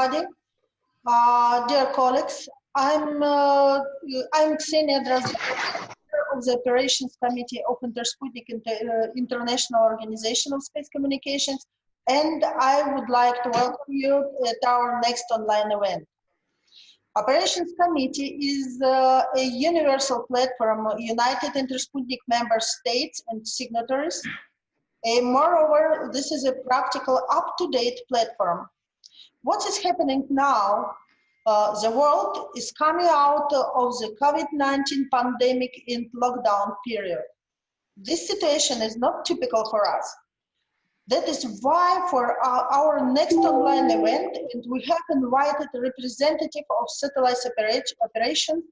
everybody. Dear colleagues, I'm Ksenia Drozdova of the Operations Committee of Intersputnik International Organization of Space Communications, and I would like to welcome you at our next online event. Operations Committee is a universal platform united Intersputnik member states and signatories. Moreover, this is a practical, up-to-date platform. What is happening now? The world is coming out of the COVID-19 pandemic and lockdown period. This situation is not typical for us. That is why for our next online event, and we have invited a representative of satellite operations,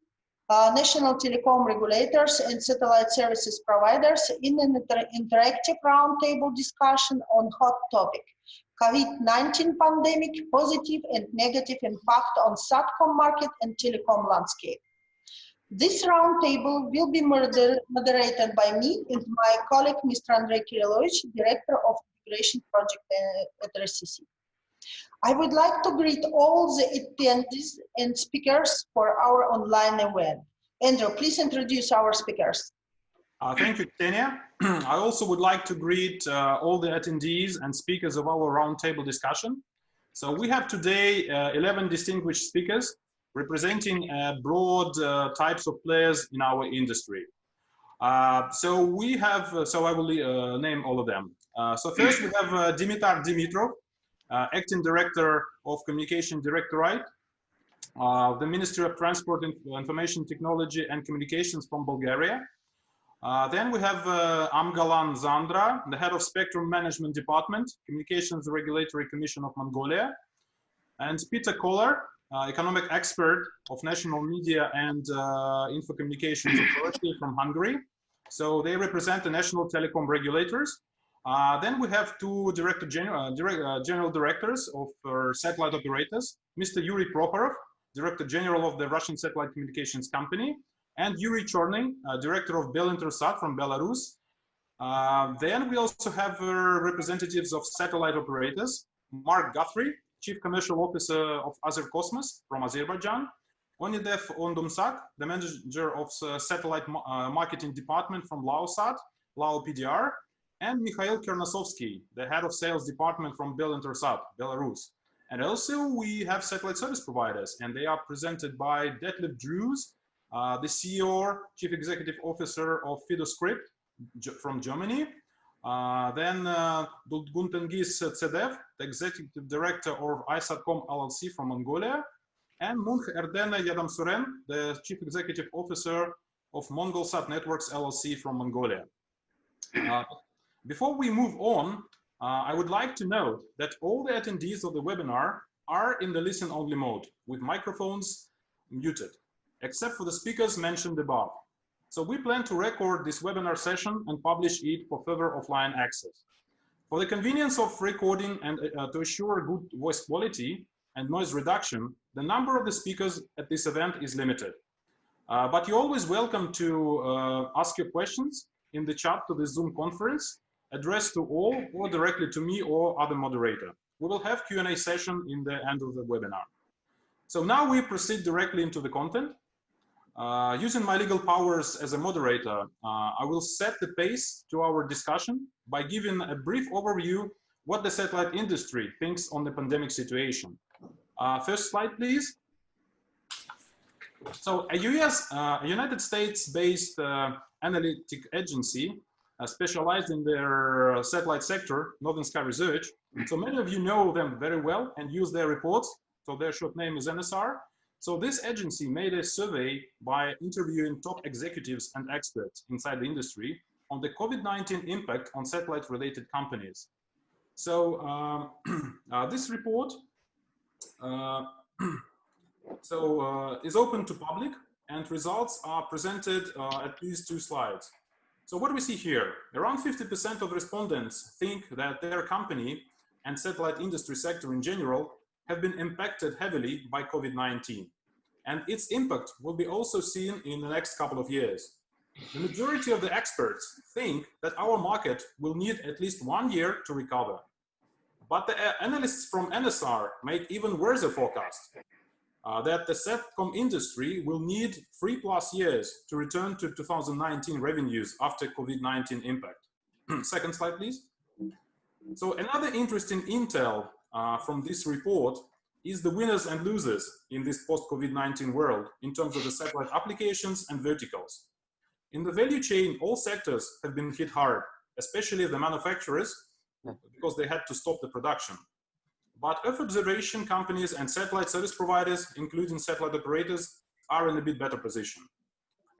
national telecom regulators and satellite services providers in an interactive roundtable discussion on hot topic, COVID-19 pandemic, positive and negative impact on SatCom market and telecom landscape. This roundtable will be moderated by me and my colleague, Mr. Andrei Kirillovich, Director of Integration Project at RSCC. I would like to greet all the attendees and speakers for our online event. Andrew, please introduce our speakers. Thank you, Ksenia. I also would like to greet all the attendees and speakers of our roundtable discussion. So we have today 11 distinguished speakers representing broad types of players in our industry. So I will name all of them. So first we have Dimitar Dimitrov, Acting Director of Communication Directorate, the Ministry of Transport, Information Technology and Communications from Bulgaria. Then we have Amgalan Zandra, the Head of Spectrum Management Department, Communications Regulatory Commission of Mongolia, and Peter Koller, Economic Expert of National Media and Info Communications Authority from Hungary. So they represent the national telecom regulators. Then we have two general directors of satellite operators, Mr. Yuri Prokhorov, Director General of the Russian Satellite Communications Company, and Yuri Chorny, Director of Belintersat from Belarus. Then we also have representatives of satellite operators, Mark Guthrie, Chief Commercial Officer of Azercosmos from Azerbaijan, Onideth Oudomsak, the Manager of Satellite Marketing Department from Laosat, Lao PDR, and Mikhail Kernasovsky, the Head of Sales Department from Belintersat, Belarus. And also we have satellite service providers, and they are presented by Detlef Drews, the CEO, Chief Executive Officer of Fidoscript from Germany. Then Gultengis Tsedev, the Executive Director of SatCom LLC from Mongolia, and Munch Erdene Yadamsuren, the Chief Executive Officer of Mongolsat Networks LLC from Mongolia. Before we move on, I would like to note that all the attendees of the webinar are in the listen-only mode with microphones muted, except for the speakers mentioned above. So we plan to record this webinar session and publish it for further offline access. For the convenience of recording and to assure good voice quality and noise reduction, the number of the speakers at this event is limited. But you're always welcome to ask your questions in the chat to the Zoom conference, addressed to all or directly to me or other moderator. We will have Q&A session in the end of the webinar. So now we proceed directly into the content. Using my legal powers as a moderator, I will set the pace to our discussion by giving a brief overview what the satellite industry thinks on the pandemic situation. First slide, please. So a United States-based analytic agency specialized in their satellite sector, Northern Sky Research. So many of you know them very well and use their reports. So their short name is NSR. So this agency made a survey by interviewing top executives and experts inside the industry on the COVID-19 impact on satellite-related companies. So this report is open to public, and results are presented at these two slides. So what do we see here? Around 50% of respondents think that their company and satellite industry sector in general have been impacted heavily by COVID-19. And its impact will be also seen in the next couple of years. The majority of the experts think that our market will need at least 1 year to recover. But the analysts from NSR made even worse a forecast that the SatCom industry will need 3+ years to return to 2019 revenues after COVID-19 impact. Second slide, please. So another interesting intel from this report is the winners and losers in this post-COVID-19 world in terms of the satellite applications and verticals. In the value chain, all sectors have been hit hard, especially the manufacturers, because they had to stop the production. But Earth observation companies and satellite service providers, including satellite operators, are in a bit better position.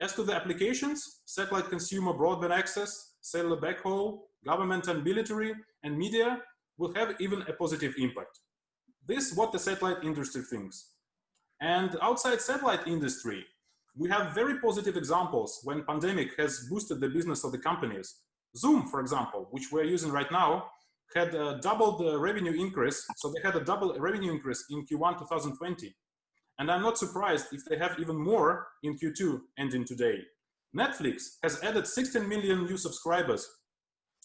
As to the applications, satellite consumer broadband access, cellular backhaul, government and military, and media will have even a positive impact. This is what the satellite industry thinks. And outside satellite industry, we have very positive examples when pandemic has boosted the business of the companies. Zoom, for example, which we're using right now, had doubled the revenue increase. So they had a double revenue increase in Q1 2020. And I'm not surprised if they have even more in Q2 ending today. Netflix has added 16 million new subscribers,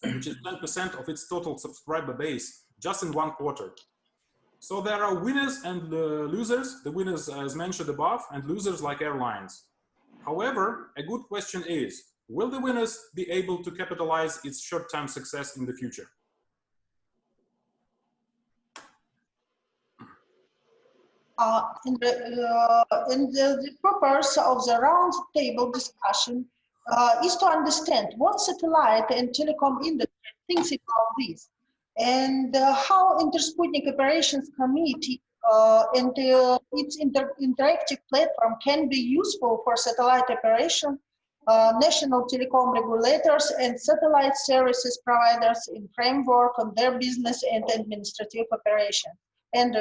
which is 10% of its total subscriber base, just in one quarter. So there are winners and losers, the winners as mentioned above, and losers like airlines. However, a good question is, will the winners be able to capitalize its short-term success in the future? The purpose of the round table discussion is to understand what satellite and telecom industry thinks about this, and how Intersputnik Operations Committee and its interactive platform can be useful for satellite operation, national telecom regulators, and satellite services providers in framework of their business and administrative operation. And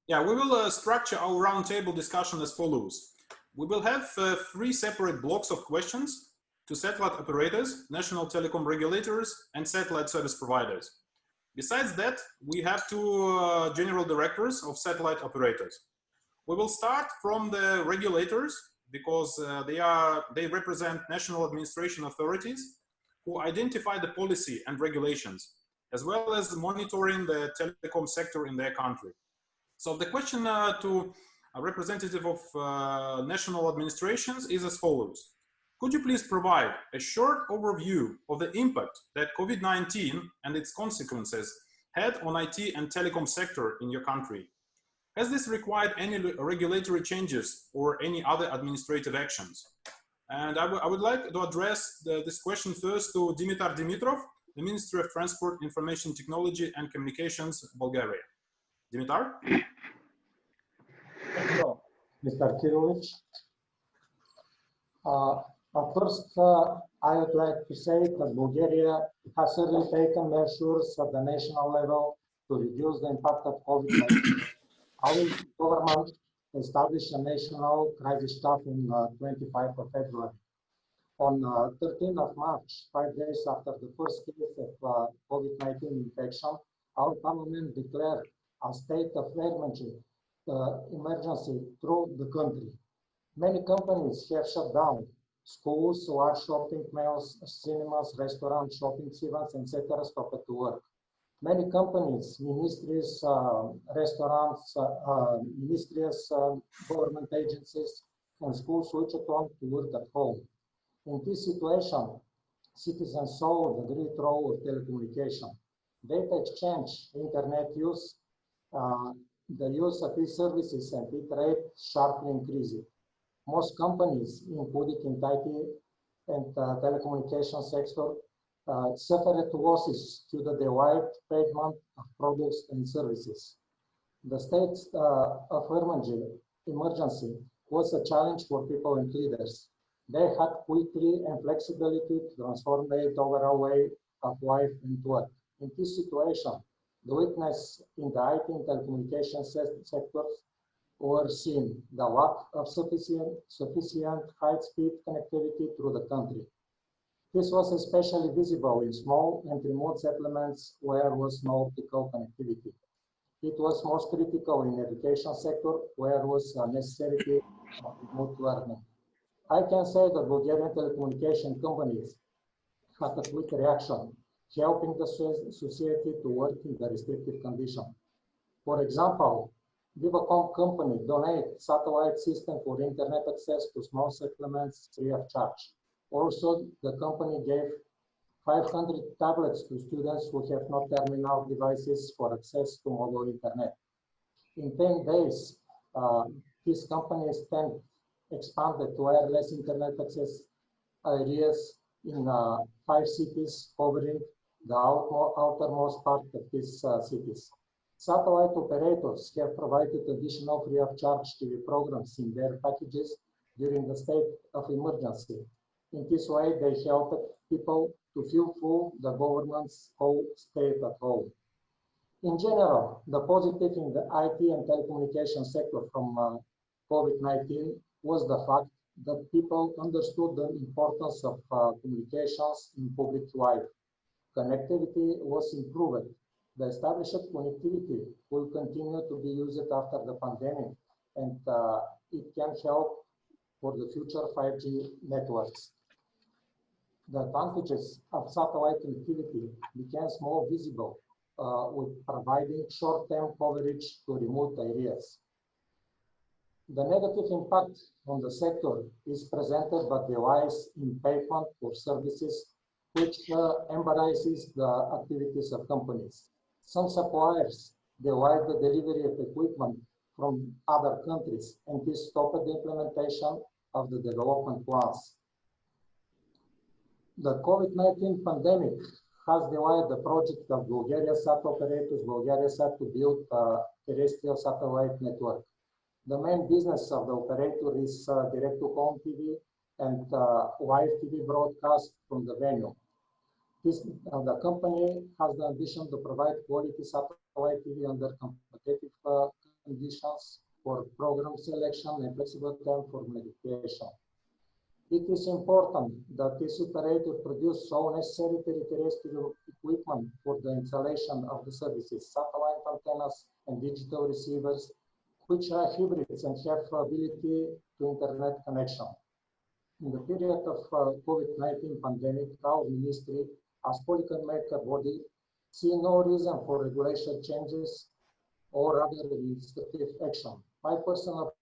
yeah, we will structure our roundtable discussion as follows. We will have 3 separate blocks of questions to satellite operators, national telecom regulators, and satellite service providers. Besides that, we have 2 general directors of satellite operators. We will start from the regulators because they represent national administration authorities who identify the policy and regulations, as well as monitoring the telecom sector in their country. So the question to a representative of national administrations is as follows. Could you please provide a short overview of the impact that COVID-19 and its consequences had on IT and telecom sector in your country? Has this required any regulatory changes or any other administrative actions? And I would like to address this question first to Dimitar Dimitrov, the Ministry of Transport, Information Technology and Communications, Bulgaria. Dimitar? Thank you, Mr. Kirovich. At first, I would like to say that Bulgaria has certainly taken measures at the national level to reduce the impact of COVID-19. Our government established a national crisis staff on 25th of February. On 13th of March, 5 days after the first case of COVID-19 infection, our parliament declared a state of emergency through the country. Many companies have shut down. Schools, large shopping malls, cinemas, restaurants, shopping events, etc. stopped to work. Many companies, ministries, restaurants, ministries, government agencies, and schools switched on to work at home. In this situation, citizens saw the great role of telecommunication. Data exchange, internet use, the use of these services and bit rate sharply increased. Most companies, including in IT and telecommunication sector, suffered losses due to the wide payment of products and services. The state of emergency was a challenge for people and leaders. They had quickly and flexibility to transform their overall way of life and work. In this situation, the weakness in the IT and telecommunication sectors were seen, the lack of sufficient high-speed connectivity through the country. This was especially visible in small and remote settlements where there was no optical connectivity. It was most critical in the education sector where there was a necessity of remote learning. I can say that Bulgarian telecommunication companies had a quick reaction, helping the society to work in the restrictive condition. For example, Telecom company donate satellite system for internet access to small settlements free of charge. Also, the company gave 500 tablets to students who have no terminal devices for access to mobile internet. In 10 days, this company expanded wireless internet access areas in 5 cities, covering the outermost part of these cities. Satellite operators have provided additional free of charge TV programs in their packages during the state of emergency. In this way, they helped people to fulfill the government's whole state at home. In general, the positive in the IT and telecommunication sector from COVID-19 was the fact that people understood the importance of communications in public life. Connectivity was improved. The established connectivity will continue to be used after the pandemic, and it can help for the future 5G networks. The advantages of satellite connectivity becomes more visible with providing short-term coverage to remote areas. The negative impact on the sector is presented by the rise in payment for services, which embarrasses the activities of companies. Some suppliers delay the delivery of equipment from other countries, and this stopped the implementation of the development plans. The COVID-19 pandemic has delayed the project of Bulgaria Sat operators, Bulgaria Sat, to build a terrestrial satellite network. The main business of the operator is direct-to-home TV and live TV broadcast from the venue. The company has the ambition to provide quality satellite TV under competitive conditions for program selection and flexible time for modification. It is important that this operator produce all necessary terrestrial equipment for the installation of the services, satellite antennas and digital receivers, which are hybrids and have ability to internet connection. In the period of COVID-19 pandemic, our ministry, as policymaker body, see no reason for regulation changes or other administrative action. My personal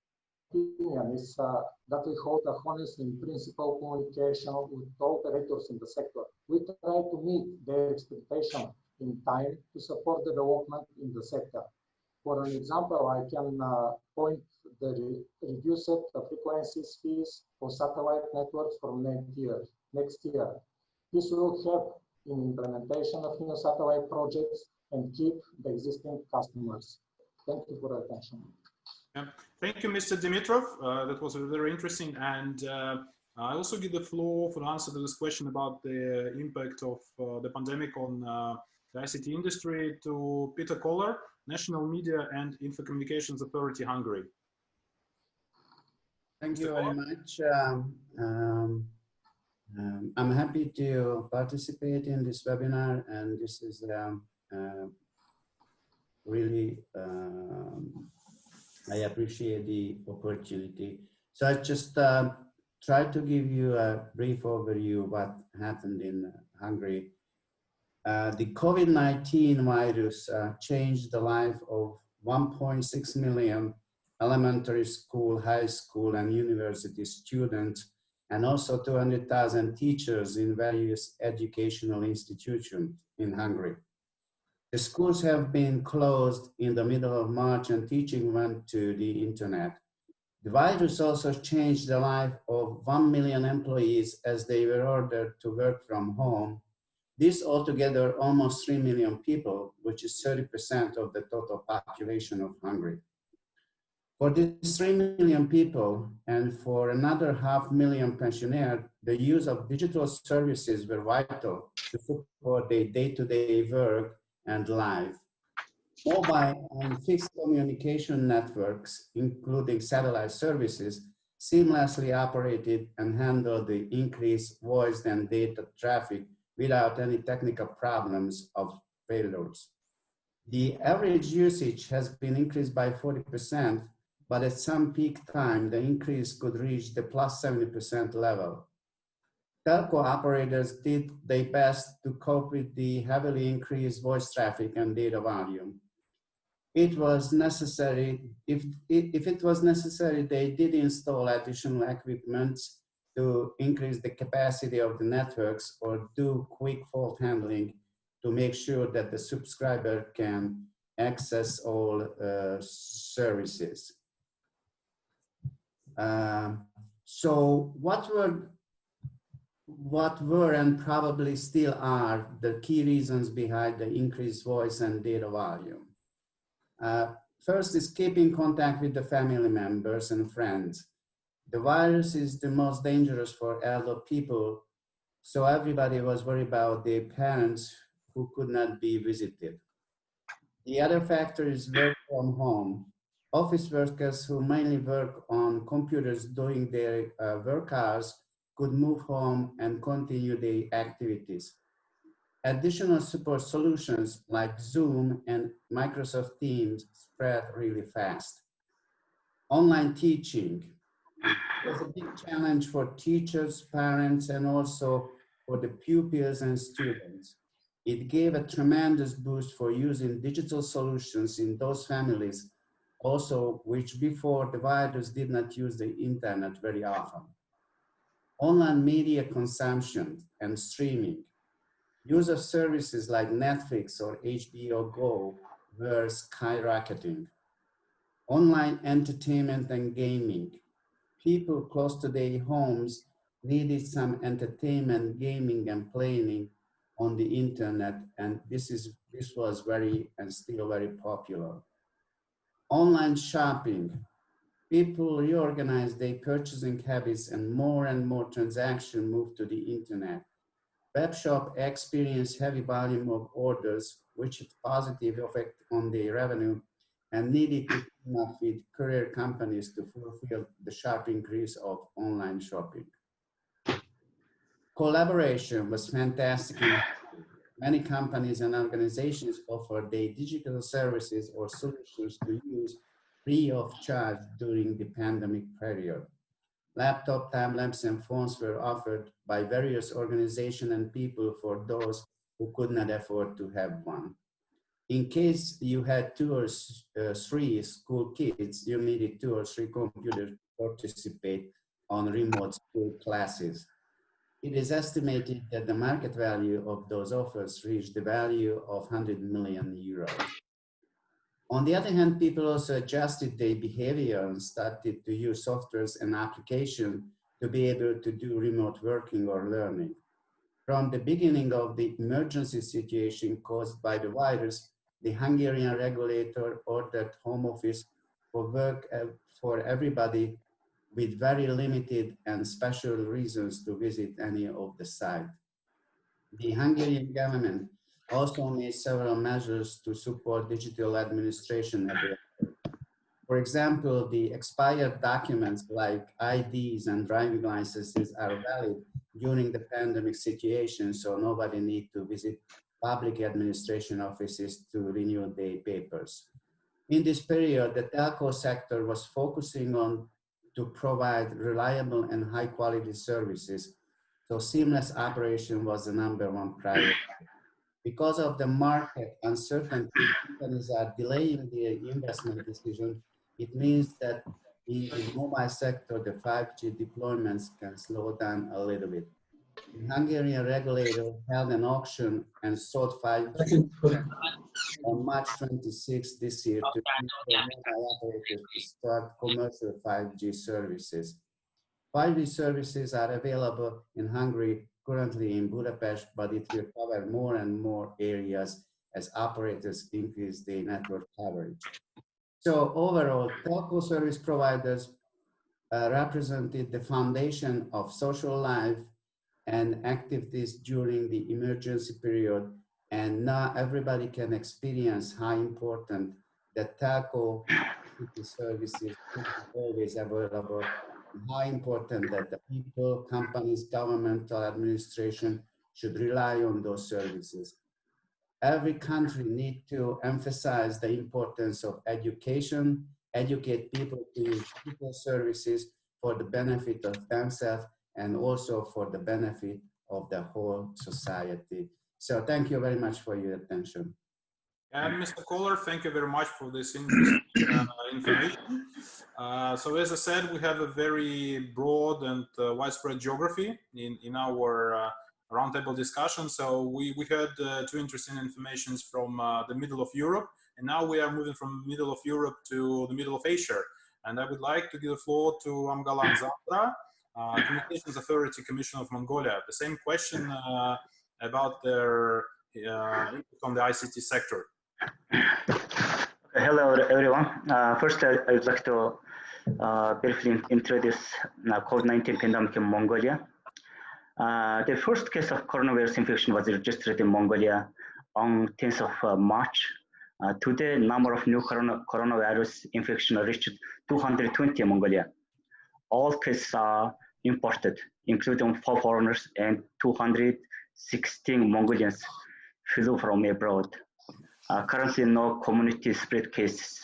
opinion is that we hold a honest and principled communication with operators in the sector. We try to meet their expectation in time to support development in the sector. For an example, I can point the reduced frequencies fees for satellite networks from next year. This will help in implementation of new satellite projects and keep the existing customers. Thank you for your attention. Yeah. Thank you, Mr. Dimitrov. That was very interesting. And I also give the floor for the answer to this question about the impact of the pandemic on the ICT industry to Peter Koller, National Media and Infocommunications Authority, Hungary. Thank you very much. I'm happy to participate in this webinar, and this is really, I appreciate the opportunity. So I just try to give you a brief overview of what happened in Hungary. The COVID-19 virus changed the life of 1.6 million elementary school, high school, and university students, and also 200,000 teachers in various educational institutions in Hungary. The schools have been closed in the middle of March, and teaching went to the internet. The virus also changed the life of 1 million employees as they were ordered to work from home. This altogether almost 3 million people, which is 30% of the total population of Hungary. For these 3 million people and for another 500,000 pensioners, the use of digital services were vital to support their day-to-day work and life. Mobile and fixed communication networks, including satellite services, seamlessly operated and handled the increased voice and data traffic without any technical problems of failures. The average usage has been increased by 40%, but at some peak time, the increase could reach the plus 70% level. telco operators did their best to cope with the heavily increased voice traffic and data volume. It was necessary, if it was necessary, they did install additional equipment to increase the capacity of the networks or do quick fault handling to make sure that the subscriber can access all services. So what were and probably still are the key reasons behind the increased voice and data volume? First is keeping contact with the family members and friends. The virus is the most dangerous for elder people, so everybody was worried about their parents who could not be visited. The other factor is work from home. Office workers who mainly work on computers during their work hours could move home and continue their activities. Additional support solutions like Zoom and Microsoft Teams spread really fast. Online teaching was a big challenge for teachers, parents, and also for the pupils and students. It gave a tremendous boost for using digital solutions in those families, also which before the virus did not use the internet very often. Online media consumption and streaming. Use of services like Netflix or HBO Go were skyrocketing. Online entertainment and gaming. People close to their homes needed some entertainment, gaming, and playing on the internet, and this was very and still very popular. Online shopping. People reorganized their purchasing habits and more transactions moved to the internet. Web shop experienced heavy volume of orders, which had positive effect on their revenue and needed to team up with courier companies to fulfill the sharp increase of online shopping. Collaboration was fantastic. Many companies and organizations offered their digital services or solutions to use free of charge during the pandemic period. Laptop, tablets, and phones were offered by various organizations and people for those who could not afford to have one. In case you had 2 or 3 school kids, you needed 2 or 3 computers to participate on remote school classes. It is estimated that the market value of those offers reached the value of 100 million euros. On the other hand, people also adjusted their behavior and started to use softwares and applications to be able to do remote working or learning. From the beginning of the emergency situation caused by the virus, the Hungarian regulator ordered home office for work for everybody with very limited and special reasons to visit any of the sites. The Hungarian government also made several measures to support digital administration. For example, the expired documents like IDs and driving licenses are valid during the pandemic situation, so nobody needs to visit public administration offices to renew their papers. In this period, the telco sector was focusing on to provide reliable and high quality services, so seamless operation was the #1 priority. Because of the market uncertainty, companies are delaying their investment decision. It means that in the mobile sector, the 5G deployments can slow down a little bit. The Hungarian regulator held an auction and sold 5G on March 26 this year to mobile operators to start commercial 5G services. 5G services are available in Hungary, currently in Budapest, but it will cover more and more areas as operators increase their network coverage. So overall, telco service providers represented the foundation of social life and activities during the emergency period, and now everybody can experience how important the telco services are always available, how important that the people, companies, governmental administration should rely on those services. Every country needs to emphasize the importance of education, educate people to use digital services for the benefit of themselves and also for the benefit of the whole society. So thank you very much for your attention. And Mr. Kohler, thank you very much for this interesting information. So as I said, we have a very broad and widespread geography in our roundtable discussion. So we heard two interesting informations from the middle of Europe, and now we are moving from middle of Europe to the middle of Asia. And I would like to give the floor to Amgalan Zandra, Communications Authority Commission of Mongolia. The same question about their input on the ICT sector. Hello, everyone. First, I would like to briefly introduce COVID-19 pandemic in Mongolia. The first case of coronavirus infection was registered in Mongolia on 10th of March. Today, number of new coronavirus infection reached 220 in Mongolia. All cases are imported, including 4 foreigners and 216 Mongolians flew from abroad. Currently, no community spread cases.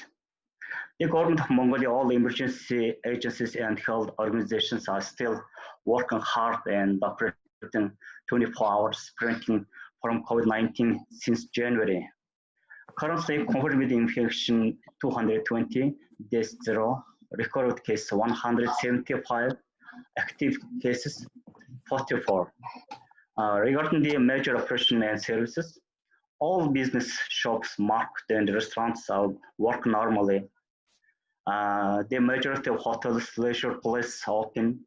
The government of Mongolia, all emergency agencies and health organizations are still working hard and operating 24 hours preventing from COVID-19 since January. Currently, confirmed infection 220, deaths 0, recorded case 175, active cases 44. Regarding the major operation and services, all business shops, markets, and restaurants are working normally. The majority of hotels, leisure places are open.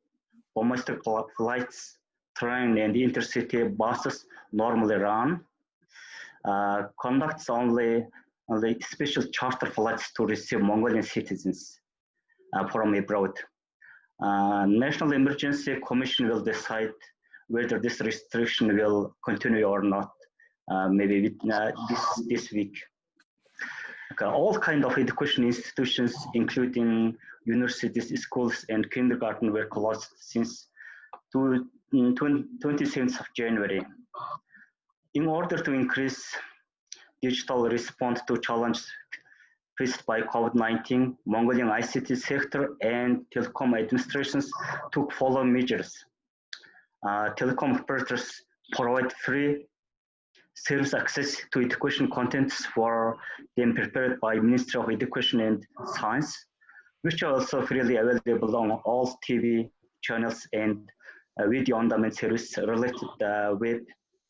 Domestic flights, train, and intercity buses normally run. Conducts only special charter flights to receive Mongolian citizens from abroad. National Emergency Commission will decide whether this restriction will continue or not. Maybe this week. Okay, all kind of education institutions, including universities, schools, and kindergarten, were closed since 27th of January. In order to increase digital response to challenges faced by COVID-19, Mongolian ICT sector and telecom administrations took following measures. Telecom operators provide free service access to education contents for them prepared by Ministry of Education and Science, which are also freely available on all TV channels and video on-demand service related web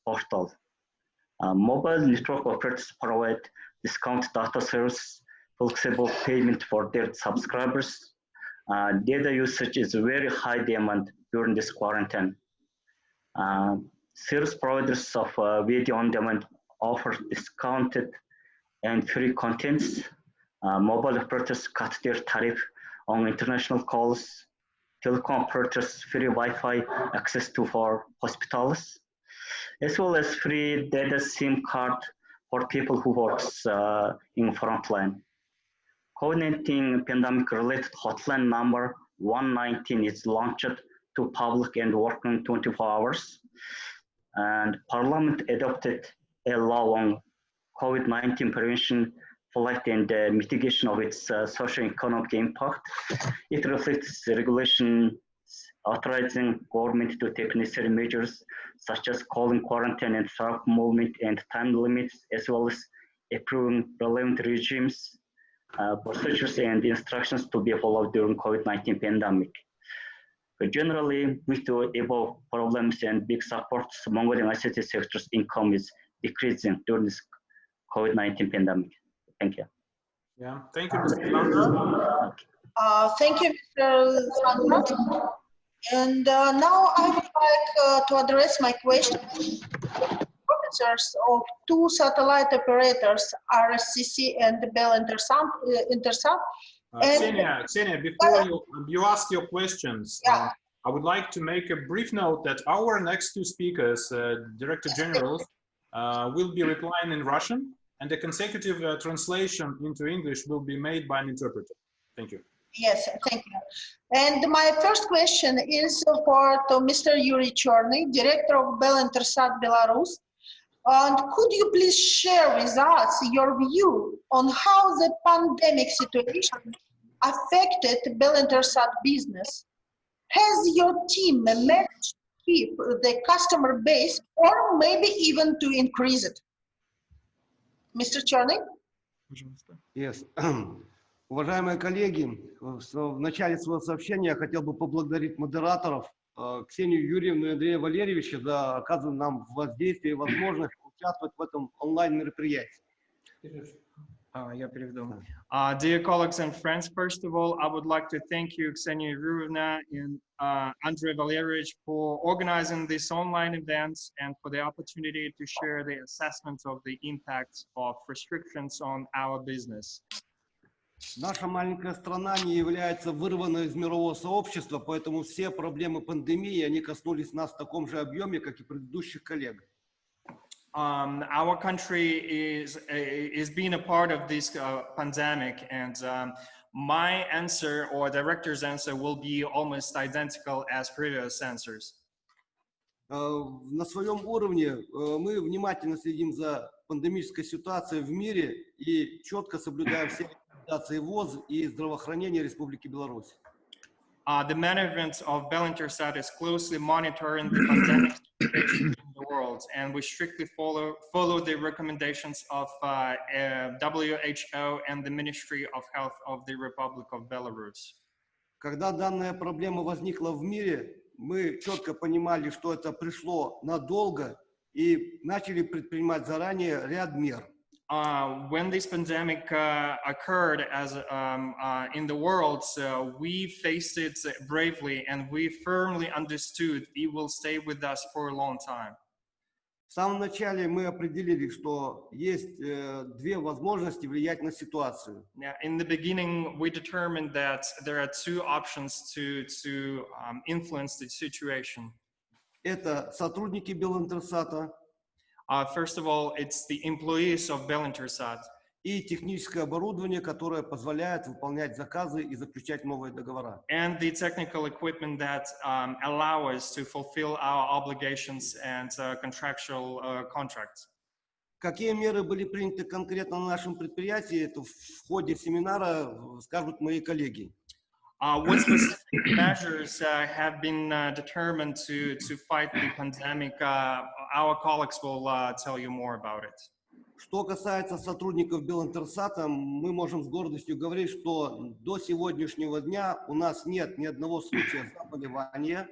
portal. Mobile network operators provide discount data service, flexible payment for their subscribers. Data usage is very high demand during this quarantine. Service providers of video on demand offer discounted and free contents. Mobile operators cut their tariff on international calls. Telecom operators free Wi-Fi access to for hospitals, as well as free data SIM card for people who works in frontline. COVID-19 pandemic-related hotline number 119 is launched to public and working 24 hours. And Parliament adopted a law on COVID-19 prevention, flight, and mitigation of its socio-economic impact. It reflects the regulations authorizing government to take necessary measures, such as calling quarantine and travel movement and time limits, as well as approving relevant regimes, procedures, and instructions to be followed during COVID-19 pandemic. Generally, with the above problems and big supports, Mongolian ICT sector's income is decreasing during this COVID-19 pandemic. Thank you. Yeah, thank you, Mr. Sandra. Thank you, Mr. Sandra. And now I would like to address my question to officers of 2 satellite operators, RSCC and Bell Intersat. Ksenia, before you ask your questions, yeah. I would like to make a brief note that our next 2 speakers, Director Generals, will be replying in Russian, and the consecutive translation into English will be made by an interpreter. Thank you. Yes, thank you. And my first question is to Mr. Yuri Chorny, Director of Bell Intersat Belarus. And could you please share with us your view on how the pandemic situation affected Bell Intersat business? Has your team managed to keep the customer base or maybe even to increase it? Mr. Cherny? Yes. Уважаемые коллеги, в начале своего сообщения я хотел бы поблагодарить модераторов Ксению Юрьевну и Андрея Валерьевича за оказанное нам воздействие и возможность участвовать в этом онлайн-мероприятии. Я переведу. Dear colleagues and friends, first of all, I would like to thank you, Ksenia Yuryevna and Andrei Valeryevich, for organizing this online event and for the opportunity to share the assessment of the impact of restrictions on our business. Наша маленькая страна не является вырванной из мирового сообщества, поэтому все проблемы пандемии, они коснулись нас в таком же объеме, как и предыдущих коллег. Our country is being a part of this pandemic, and my answer or director's answer will be almost identical as previous answers. На своем уровне мы внимательно следим за пандемической ситуацией в мире и четко соблюдаем все рекомендации ВОЗ и здравоохранения Республики Беларусь. The management of Intersat is closely monitoring the pandemic situation in the world, and we strictly follow the recommendations of WHO and the Ministry of Health of the Republic of Belarus. Когда данная проблема возникла в мире, мы четко понимали, что это пришло надолго, и начали предпринимать заранее ряд мер. When this pandemic occurred in the world, we faced it bravely, and we firmly understood it will stay with us for a long time. В самом начале мы определили, что есть две возможности влиять на ситуацию. Now, in the beginning, we determined that there are two options to influence the situation. Это сотрудники Белинтерсата. First of all, it's the employees of Intersat. И техническое оборудование, которое позволяет выполнять заказы и заключать новые договора. And the technical equipment that allow us to fulfill our obligations and contractual contracts. Какие меры были приняты конкретно на нашем предприятии, это в ходе семинара скажут мои коллеги. What specific measures have been determined to fight the pandemic? Our colleagues will tell you more about it. Что касается сотрудников Белинтерсата, мы можем с гордостью говорить, что до сегодняшнего дня у нас нет ни одного случая заболевания.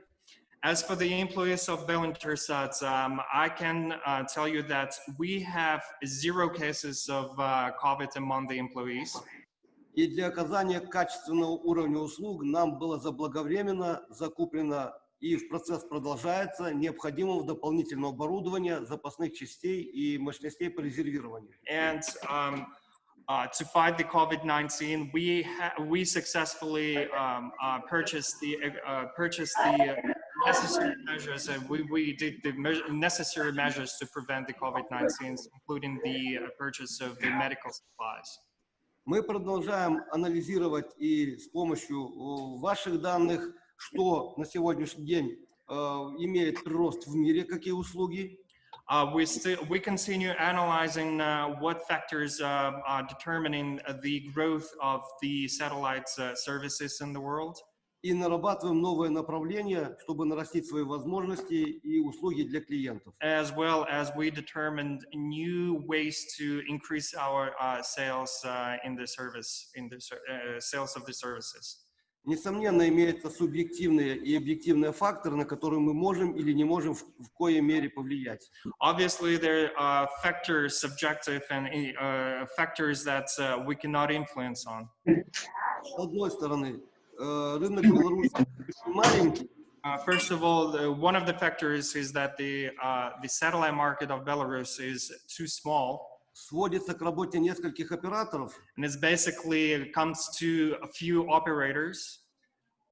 As for the employees of Intersat, I can tell you that we have 0 cases of COVID among the employees. И для оказания качественного уровня услуг нам было заблаговременно закуплено и процесс продолжается необходимого дополнительного оборудования, запасных частей и мощностей по резервированию. And to fight the COVID-19, we successfully purchased the necessary measures, and we did the necessary measures to prevent the COVID-19, including the purchase of the medical supplies. Мы продолжаем анализировать и с помощью ваших данных, что на сегодняшний день имеет прирост в мире, какие услуги. We continue analyzing what factors are determining the growth of the satellite services in the world. И нарабатываем новые направления, чтобы нарастить свои возможности и услуги для клиентов. As well as we determined new ways to increase our sales in the sales of the services. Несомненно, имеются субъективные и объективные факторы, на которые мы можем или не можем в коей мере повлиять. Obviously, there are factors, subjective and factors that we cannot influence on. С одной стороны, рынок Беларуси маленький. First of all, one of the factors is that the satellite market of Belarus is too small. Сводится к работе нескольких операторов. And it's basically comes to a few operators.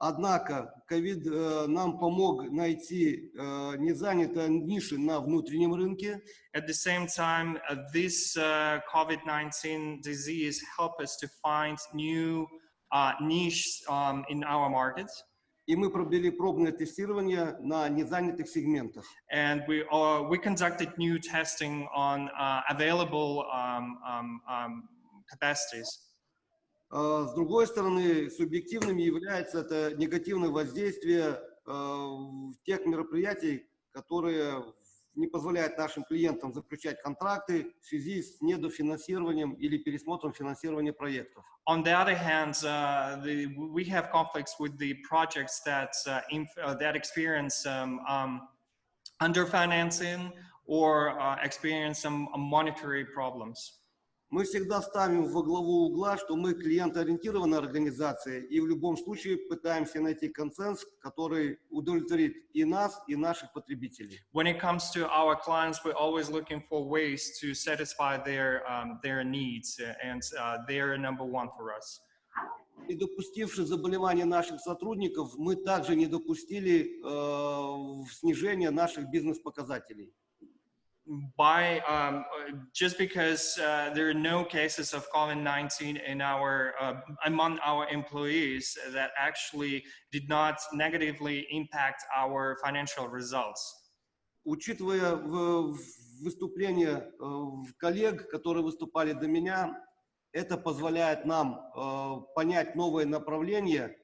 Однако ковид нам помог найти незанятые ниши на внутреннем рынке. At the same time, this COVID-19 disease helped us to find new niches in our markets. И мы провели пробное тестирование на незанятых сегментах. And we conducted new testing on available capacities. С другой стороны, субъективными является это негативное воздействие тех мероприятий, которые не позволяют нашим клиентам заключать контракты в связи с недофинансированием или пересмотром финансирования проектов. On the other hand, we have conflicts with the projects that experience underfinancing or experience some monetary problems. Мы всегда ставим во главу угла, что мы клиентоориентированная организация, и в любом случае пытаемся найти консенсус, который удовлетворит и нас, и наших потребителей. When it comes to our clients, we're always looking for ways to satisfy their needs, and they're number one for us. Не допустивши заболевания наших сотрудников, мы также не допустили снижения наших бизнес-показателей. Just because there are no cases of COVID-19 in among our employees, that actually did not negatively impact our financial results. Учитывая выступления коллег, которые выступали до меня, это позволяет нам понять новые направления,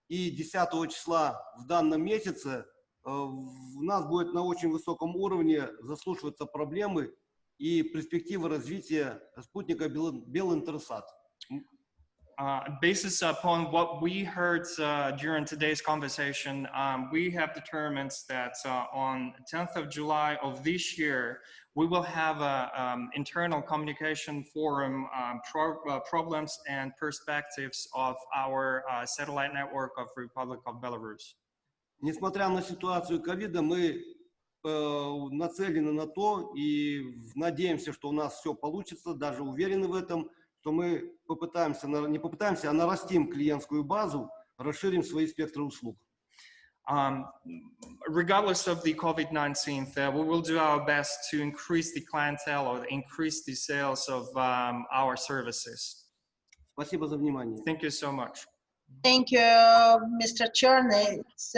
и 10 числа в данном месяце у нас будет на очень высоком уровне заслушиваться проблемы и перспективы развития спутника Белинтерсат. Basis upon what we heard during today's conversation, we have determined that on 10th of July of this year, we will have an internal communication forum, problems and perspectives of our satellite network of Republic of Belarus. Несмотря на ситуацию ковида, мы нацелены на то и надеемся, что у нас все получится, даже уверены в этом, что мы не попытаемся, а нарастим клиентскую базу, расширим свои спектры услуг. Regardless of the COVID-19, we will do our best to increase the clientele or increase the sales of our services. Спасибо за внимание. Thank you so much. Thank you, Mr. Cherny. It's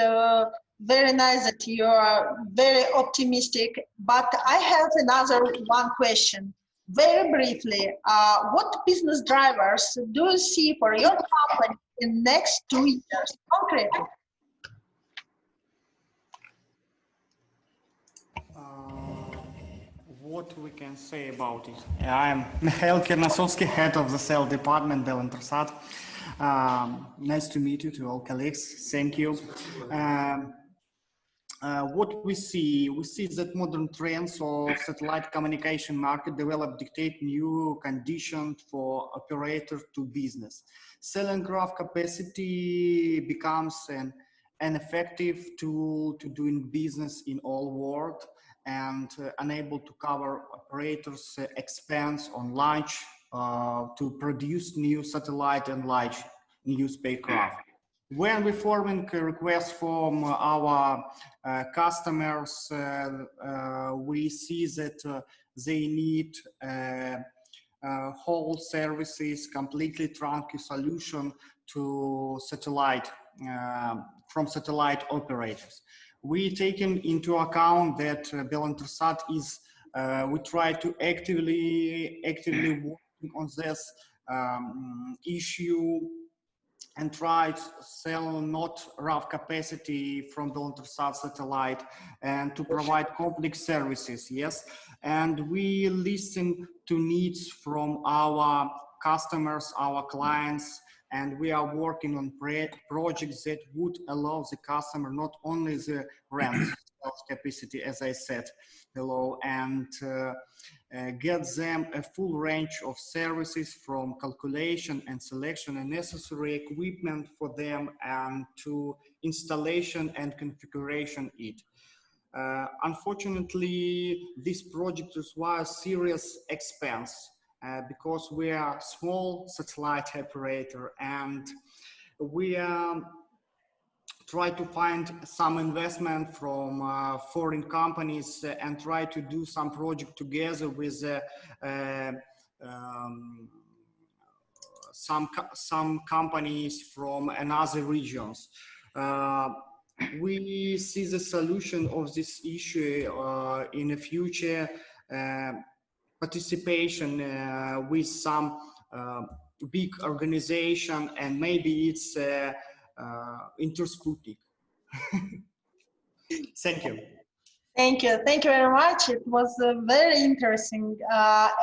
very nice that you are very optimistic, but I have another one question. Very briefly, what business drivers do you see for your company in the next 2 years, concretely? What we can say about it? I'm Mikhail Kernasovsky, head of the sales department, Belintersat. Nice to meet you, to all colleagues. Thank you. What we see that modern trends of satellite communication market develop dictate new conditions for operator to business. Selling graph capacity becomes an effective tool to doing business in all world, and unable to cover operators' expense on launch to produce new satellite and large new spacecraft. When we forming requests from our customers, we see that they need whole services, completely turnkey solution to satellite, from satellite operators. We taken into account that Belintersat is, we try to actively working on this issue and try to sell not rough capacity from Belintersat satellite and to provide complex services, yes. And we listen to needs from our customers, our clients, and we are working on projects that would allow the customer not only the rent capacity, as I said below, and get them a full range of services from calculation and selection and necessary equipment for them, and to installation and configuration it. Unfortunately, this project requires serious expense because we are a small satellite operator, and we try to find some investment from foreign companies and try to do some project together with some companies from another regions. We see the solution of this issue in the future participation with some big organization, and maybe it's Intersputnik. Thank you. Thank you. Thank you very much. It was very interesting.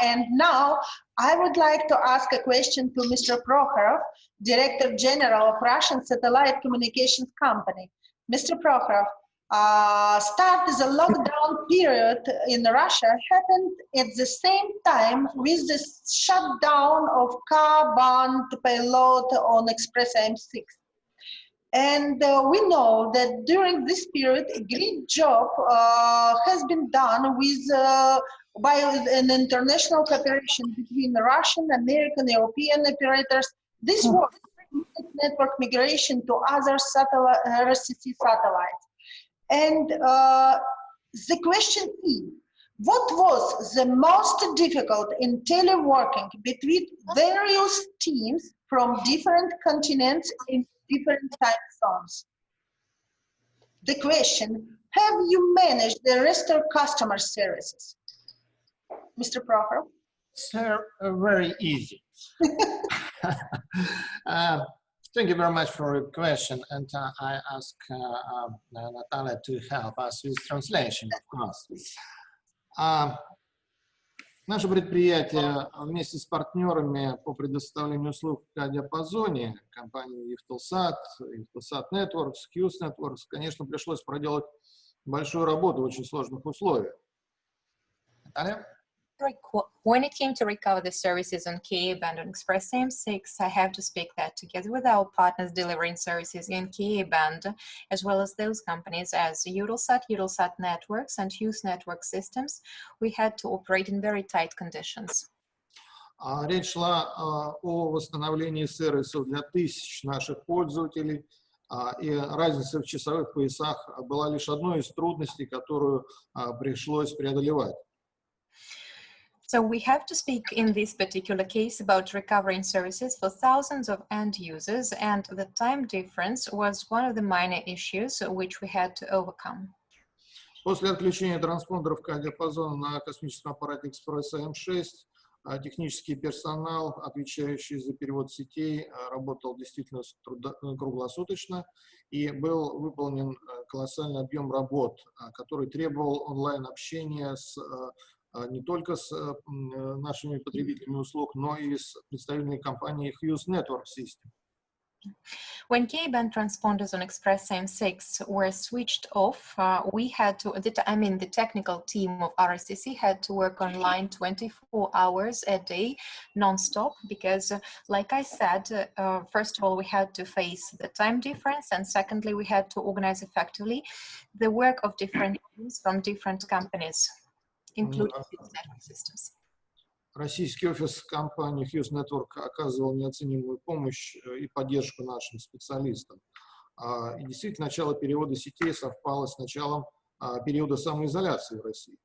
And now I would like to ask a question to Mr. Prokhorov, Director General of Russian Satellite Communications Company. Mr. Prokhorov, start the lockdown period in Russia happened at the same time with the shutdown of Ka-band payload on Express IM-6. And we know that during this period, a great job has been done with by an international cooperation between the Russian, American, European operators. This was network migration to other RSCC satellites. And the question is, what was the most difficult in teleworking between various teams from different continents in different time zones? The question, have you managed the restore customer services? Mr. Prokhorov? Sir, very easy. Thank you very much for your question, and I ask Natalia to help us with translation, of course. Наше предприятие вместе с партнерами по предоставлению услуг в диапазоне, компании Eutelsat, Eutelsat Networks, Hughes Networks, конечно, пришлось проделать большую работу в очень сложных условиях. Наталья? When it came to recover the services on Ka-band on Express IM-6, I have to speak that together with our partners delivering services in Ka-band, as well as those companies as Eutelsat, Eutelsat Networks, and Hughes Network Systems, we had to operate in very tight conditions. Речь шла о восстановлении сервисов для тысяч наших пользователей, и разница в часовых поясах была лишь одной из трудностей, которую пришлось преодолевать. So we have to speak in this particular case about recovering services for thousands of end users, and the time difference was one of the minor issues which we had to overcome. После отключения транспондеров диапазона на космическом аппарате Express IM-6 технический персонал, отвечающий за перевод сетей, работал действительно круглосуточно, и был выполнен колоссальный объем работ, который требовал онлайн-общения с не только с нашими потребителями услуг, но и с представителями компании Hughes Network System. When Ka-band transponders on Express IM-6 were switched off, we had to, the technical team of RSCC had to work online 24 hours a day, non-stop, because like I said, first of all, we had to face the time difference, and secondly, we had to organize effectively the work of different teams from different companies, including Hughes Network Systems. Российский офис компании Hughes Network оказывал неоценимую помощь и поддержку нашим специалистам. И действительно, начало перевода сетей совпало с началом периода самоизоляции в России.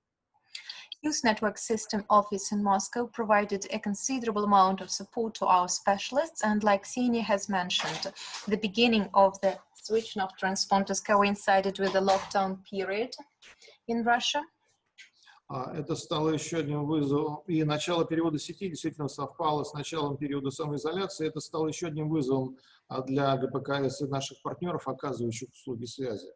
Hughes Network System office in Moscow provided a considerable amount of support to our specialists, and like Ksenia has mentioned, the beginning of the switching of transponders coincided with the lockdown period in Russia. Это стало еще одним вызовом, и начало перевода сети действительно совпало с началом периода самоизоляции. Это стало еще одним вызовом для ГПКС и наших партнеров, оказывающих услуги связи.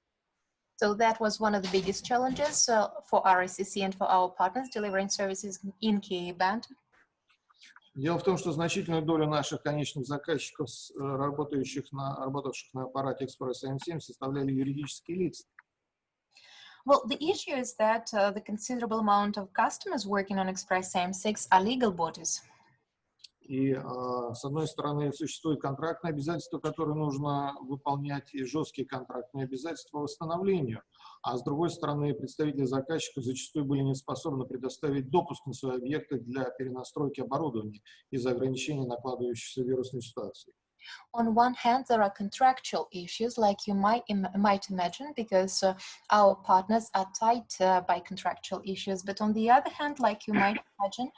So that was one of the biggest challenges for RSCC and for our partners delivering services in Ka-band. Дело в том, что значительную долю наших конечных заказчиков, работавших на аппарате Express IM-7, составляли юридические лица. Well, the issue is that the considerable amount of customers working on Express IM-6 are legal bodies. И с одной стороны существует контрактное обязательство, которое нужно выполнять, и жесткие контрактные обязательства по восстановлению. А с другой стороны, представители заказчиков зачастую были не способны предоставить допуск на свои объекты для перенастройки оборудования из-за ограничений, накладывающихся вирусной ситуации. On one hand, there are contractual issues, like you might imagine, because our partners are tied by contractual issues. But on the other hand, like you might imagine,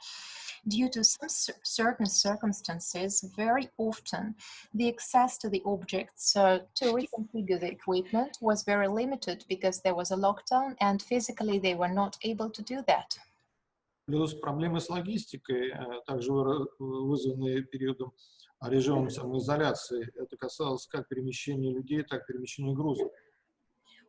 due to some certain circumstances, very often the access to the objects to reconfigure the equipment was very limited because there was a lockdown and physically they were not able to do that. Плюс проблемы с логистикой, также вызванные периодом режимом самоизоляции. Это касалось как перемещения людей, так и перемещения грузов.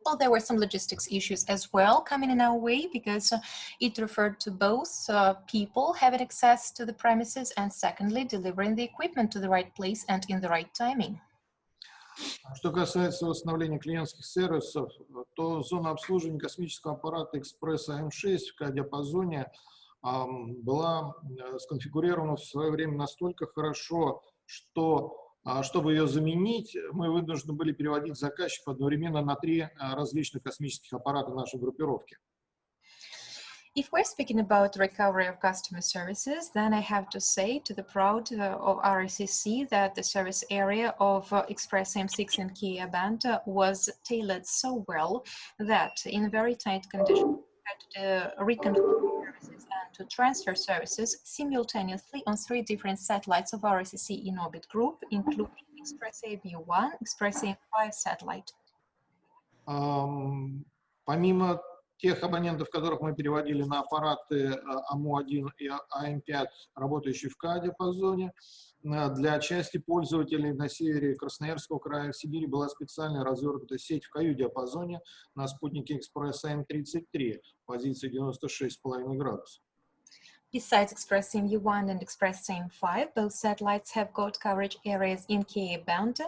Well, there were some logistics issues as well coming in our way because it referred to both people having access to the premises and secondly, delivering the equipment to the right place and in the right timing. Что касается восстановления клиентских сервисов, то зона обслуживания космического аппарата «Экспресс АМ-6» в К-диапазоне была сконфигурирована в свое время настолько хорошо, что, чтобы ее заменить, мы вынуждены были переводить заказчиков одновременно на 3 различных космических аппарата нашей группировки. If we're speaking about recovery of customer services, then I have to say to the proud of RICC that the service area of Express M6 and Kia band was tailored so well that in very tight conditions, we had to reconfigure services and to transfer services simultaneously on 3 different satellites of RICC in orbit group, including Express AB1, Express AM5 satellite. Помимо тех абонентов, которых мы переводили на аппараты АМУ-1 и АМ-5, работающие в К-диапазоне, для части пользователей на севере Красноярского края в Сибири была специально развернута сеть в К-диапазоне на спутнике Экспресс АМ-33, позиции 96,5 градусов. Besides Express MU1 and Express AM5, both satellites have got coverage areas in Ka band.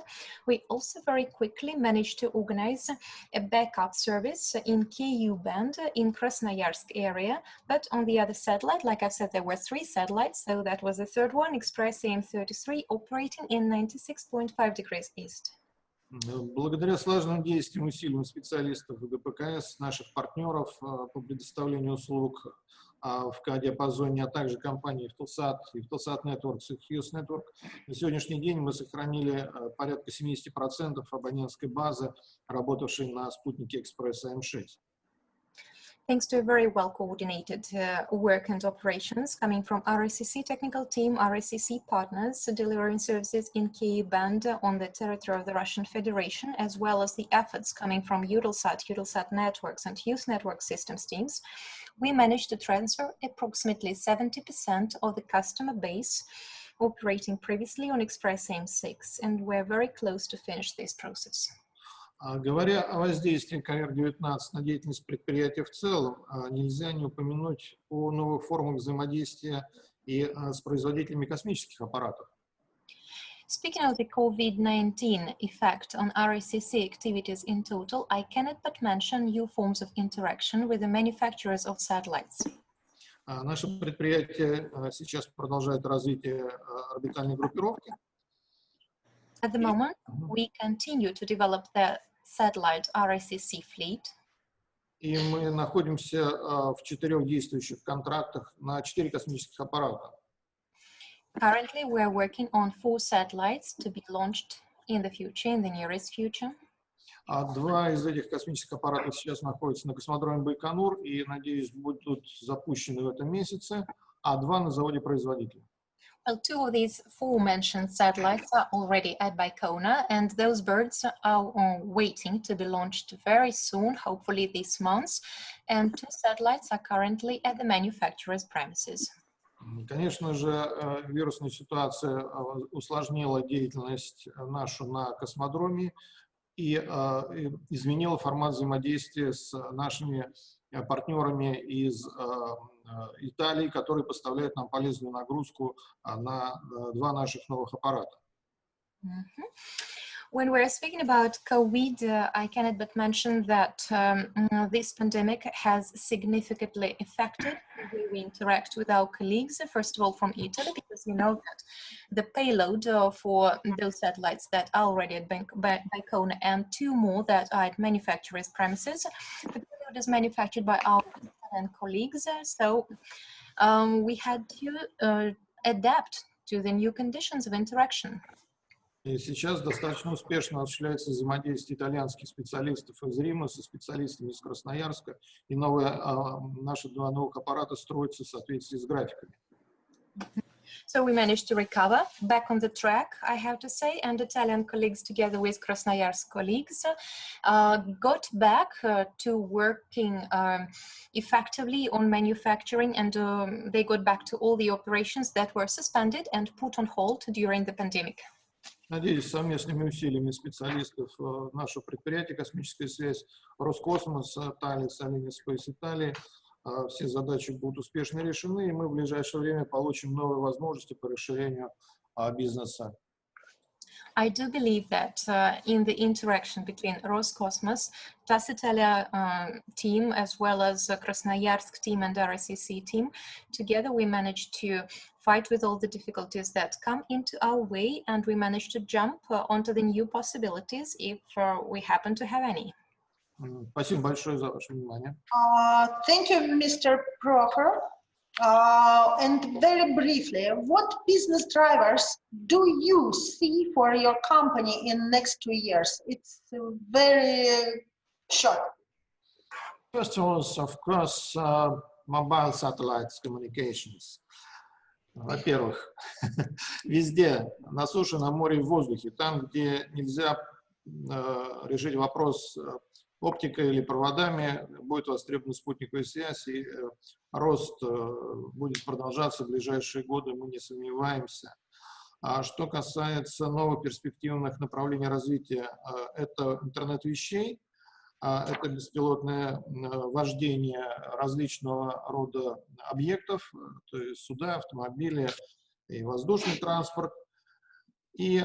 We also very quickly managed to organize a backup service in Ku band in Krasnoyarsk area. But on the other satellite, like I said, there were 3 satellites, so that was the 3rd one, Express AM33, operating in 96.5 degrees east. Благодаря слаженным действиям и усилиям специалистов ГПКС, наших партнеров по предоставлению услуг в К-диапазоне, а также компании Eutelsat и Eutelsat Networks и Hughes Network, на сегодняшний день мы сохранили порядка 70% абонентской базы, работавшей на спутнике Экспресс АМ-6. Thanks to a very well-coordinated work and operations coming from RICC technical team, RICC partners delivering services in Ka band on the territory of the Russian Federation, as well as the efforts coming from Eutelsat Networks and Hughes Network Systems teams, we managed to transfer approximately 70% of the customer base operating previously on Express AM6, and we're very close to finish this process. Говоря о воздействии COVID-19 на деятельность предприятия в целом, нельзя не упомянуть о новых формах взаимодействия и с производителями космических аппаратов. Speaking of the COVID-19 effect on RICC activities in total, I cannot but mention new forms of interaction with the manufacturers of satellites. Наше предприятие сейчас продолжает развитие орбитальной группировки. At the moment, we continue to develop the satellite RICC fleet. И мы находимся в 4 действующих контрактах на 4 космических аппарата. Currently, we are working on 4 satellites to be launched in the future, in the nearest future. 2 из этих космических аппаратов сейчас находятся на космодроме Байконур и, надеюсь, будут запущены в этом месяце, а 2 на заводе производителя. Well, 2 of these 4 mentioned satellites are already at Baikonur, and those birds are waiting to be launched very soon, hopefully this month, and 2 satellites are currently at the manufacturer's premises. Конечно же, вирусная ситуация усложнила деятельность нашу на космодроме и изменила формат взаимодействия с нашими партнерами из Италии, которые поставляют нам полезную нагрузку на 2 наших новых аппарата. When we're speaking about COVID, I cannot but mention that this pandemic has significantly affected the way we interact with our colleagues, first of all from Italy, because you know that the payload for those satellites that are already at Baikonur and 2 more that are at manufacturers' premises, the payload is manufactured by our Italian colleagues, so we had to adapt to the new conditions of interaction. И сейчас достаточно успешно осуществляется взаимодействие итальянских специалистов из Рима со специалистами из Красноярска, и наши 2 новых аппарата строятся в соответствии с графиками. So we managed to recover, back on the track, I have to say, and Italian colleagues together with Krasnoyarsk colleagues got back to working effectively on manufacturing, and they got back to all the operations that were suspended and put on hold during the pandemic. Надеюсь, совместными усилиями специалистов нашего предприятия «Космическая связь», Роскосмос, Thales, Alenia Space Italy, все задачи будут успешно решены, и мы в ближайшее время получим новые возможности по расширению бизнеса. I do believe that in the interaction between Roscosmos, TAS Italia team, as well as Krasnoyarsk team and RSCC team, together we managed to fight with all the difficulties that come into our way, and we managed to jump onto the new possibilities if we happen to have any. Спасибо большое за ваше внимание. Thank you, Mr. Prokhor. And very briefly, what business drivers do you see for your company in next 2 years? It's very short. First of all, of course, mobile satellites communications. Во-первых, везде, на суше, на море и в воздухе, там, где нельзя решить вопрос оптикой или проводами, будет востребована спутниковая связь, и рост будет продолжаться в ближайшие годы, мы не сомневаемся. А что касается новых перспективных направлений развития, это интернет вещей, это беспилотное вождение различного рода объектов, то есть суда, автомобили и воздушный транспорт. И,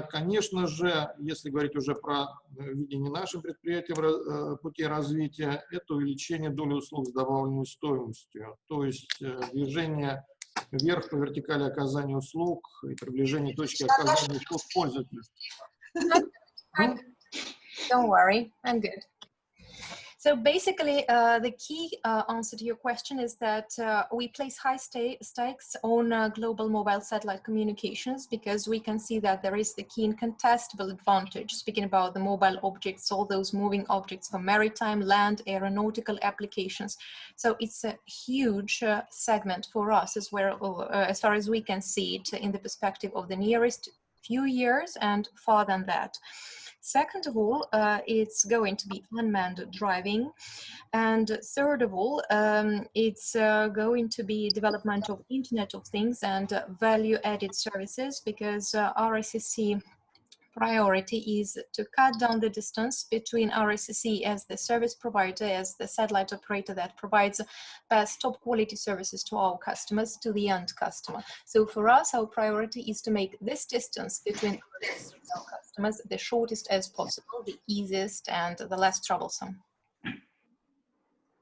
конечно же, если говорить уже про видение наших предприятий пути развития, это увеличение доли услуг с добавленной стоимостью, то есть движение вверх по вертикали оказания услуг и приближение точки оказания услуг пользователю. Don't worry, I'm good. So basically, the key answer to your question is that we place high stakes on global mobile satellite communications, because we can see that there is the key incontestable advantage, speaking about the mobile objects, all those moving objects for maritime, land, aeronautical applications. So it's a huge segment for us as far as we can see it in the perspective of the nearest few years and far than that. Second of all, it's going to be unmanned driving. And third of all, it's going to be development of Internet of Things and value-added services, because RSCC priority is to cut down the distance between RSCC as the service provider, as the satellite operator that provides best top quality services to our customers, to the end customer. So for us, our priority is to make this distance between RSCC and our customers the shortest as possible, the easiest and the less troublesome.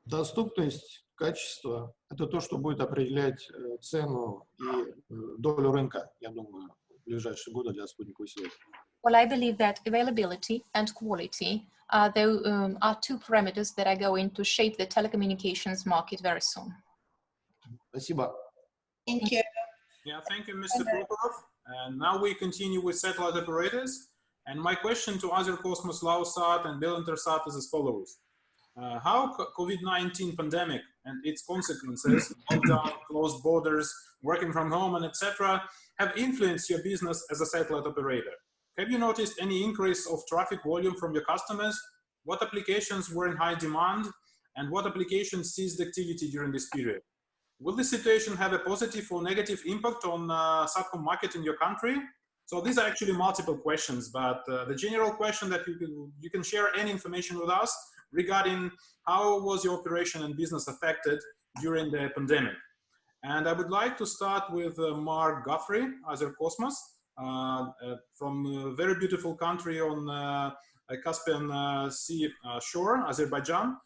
Доступность, качество – это то, что будет определять цену и долю рынка, я думаю, в ближайшие годы для спутниковой связи. Well, I believe that availability and quality are two parameters that are going to shape the telecommunications market very soon. Спасибо. Thank you. Yeah, thank you, Mr. Prokhorov. And now we continue with satellite operators. And my question to Azerbaijan, Laosat, and Belarus is as follows. How COVID-19 pandemic and its consequences, lockdown, closed borders, working from home, and etc., have influenced your business as a satellite operator? Have you noticed any increase of traffic volume from your customers? What applications were in high demand, and what applications ceased activity during this period? Will this situation have a positive or negative impact on SatCom market in your country? So these are actually multiple questions, but the general question that you can share any information with us regarding how was your operation and business affected during the pandemic. And I would like to start with Mark Guthrie, Azerbaijan, from a very beautiful country on Caspian Sea shore, Azerbaijan.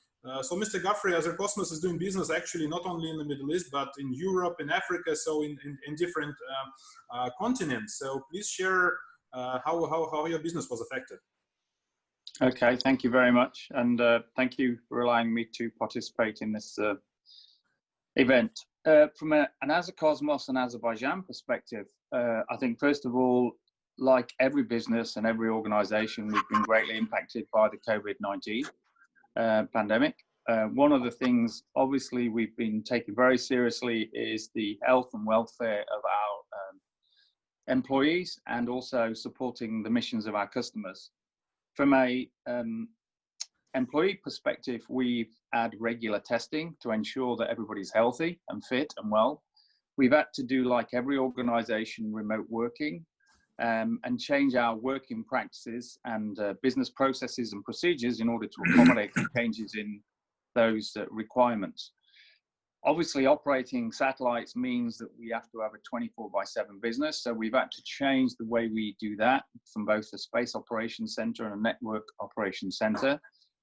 So Mr. Guthrie, Azerbaijan is doing business actually not only in the Middle East, but in Europe, in Africa, so in different continents. So please share how your business was affected. Okay, thank you very much. And thank you for allowing me to participate in this event. From an Azerbaijan and Azerbaijan perspective, I think first of all, like every business and every organization, we've been greatly impacted by the COVID-19 pandemic. One of the things obviously we've been taking very seriously is the health and welfare of our employees and also supporting the missions of our customers. From a employee perspective, we've had regular testing to ensure that everybody's healthy and fit and well. We've had to do, like every organization, remote working and change our working practices and business processes and procedures in order to accommodate the changes in those requirements. Obviously, operating satellites means that we have to have a 24/7 business. So we've had to change the way we do that from both a space operations center and a network operations center.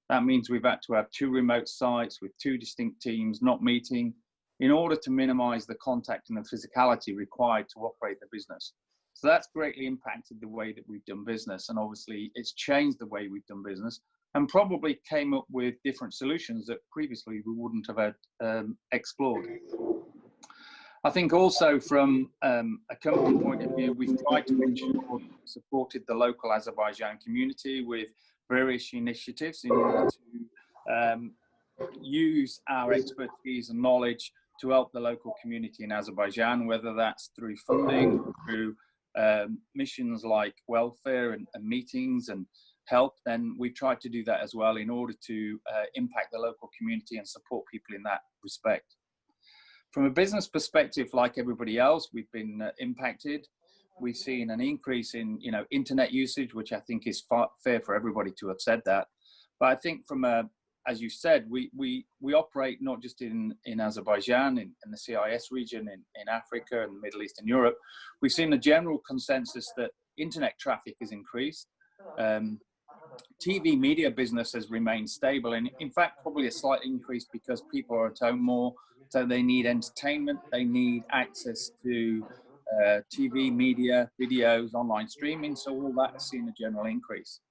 That means we've had to have 2 remote sites with 2 distinct teams not meeting in order to minimize the contact and the physicality required to operate the business. So that's greatly impacted the way that we've done business. And obviously it's changed the way we've done business and probably came up with different solutions that previously we wouldn't have had explored. I think also from a company point of view, we've tried to ensure we supported the local Azerbaijan community with various initiatives in order to use our expertise and knowledge to help the local community in Azerbaijan, whether that's through funding, through missions like welfare and meetings and help. Then we've tried to do that as well in order to impact the local community and support people in that respect. From a business perspective, like everybody else, we've been impacted. We've seen an increase in, internet usage, which I think is fair for everybody to have said that. But I think from as you said, we operate not just in Azerbaijan, in the CIS region, in Africa and the Middle East and Europe. We've seen a general consensus that internet traffic has increased. TV media business has remained stable, and in fact, probably a slight increase because people are at home more, so they need entertainment, they need access to TV, media, videos, online streaming, so all that has seen a general increase.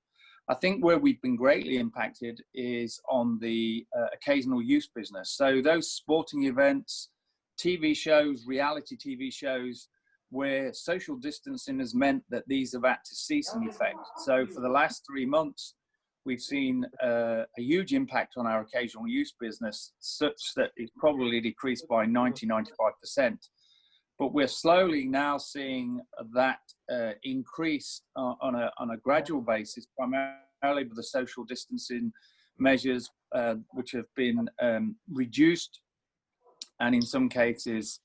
I think where we've been greatly impacted is on the occasional use business. So those sporting events, TV shows, reality TV shows, where social distancing has meant that these have had to cease in effect. So for the last 3 months, we've seen a huge impact on our occasional use business, such that it's probably decreased by 90–95%. But we're slowly now seeing that increase on a gradual basis, primarily with the social distancing measures, which have been reduced. And in some cases,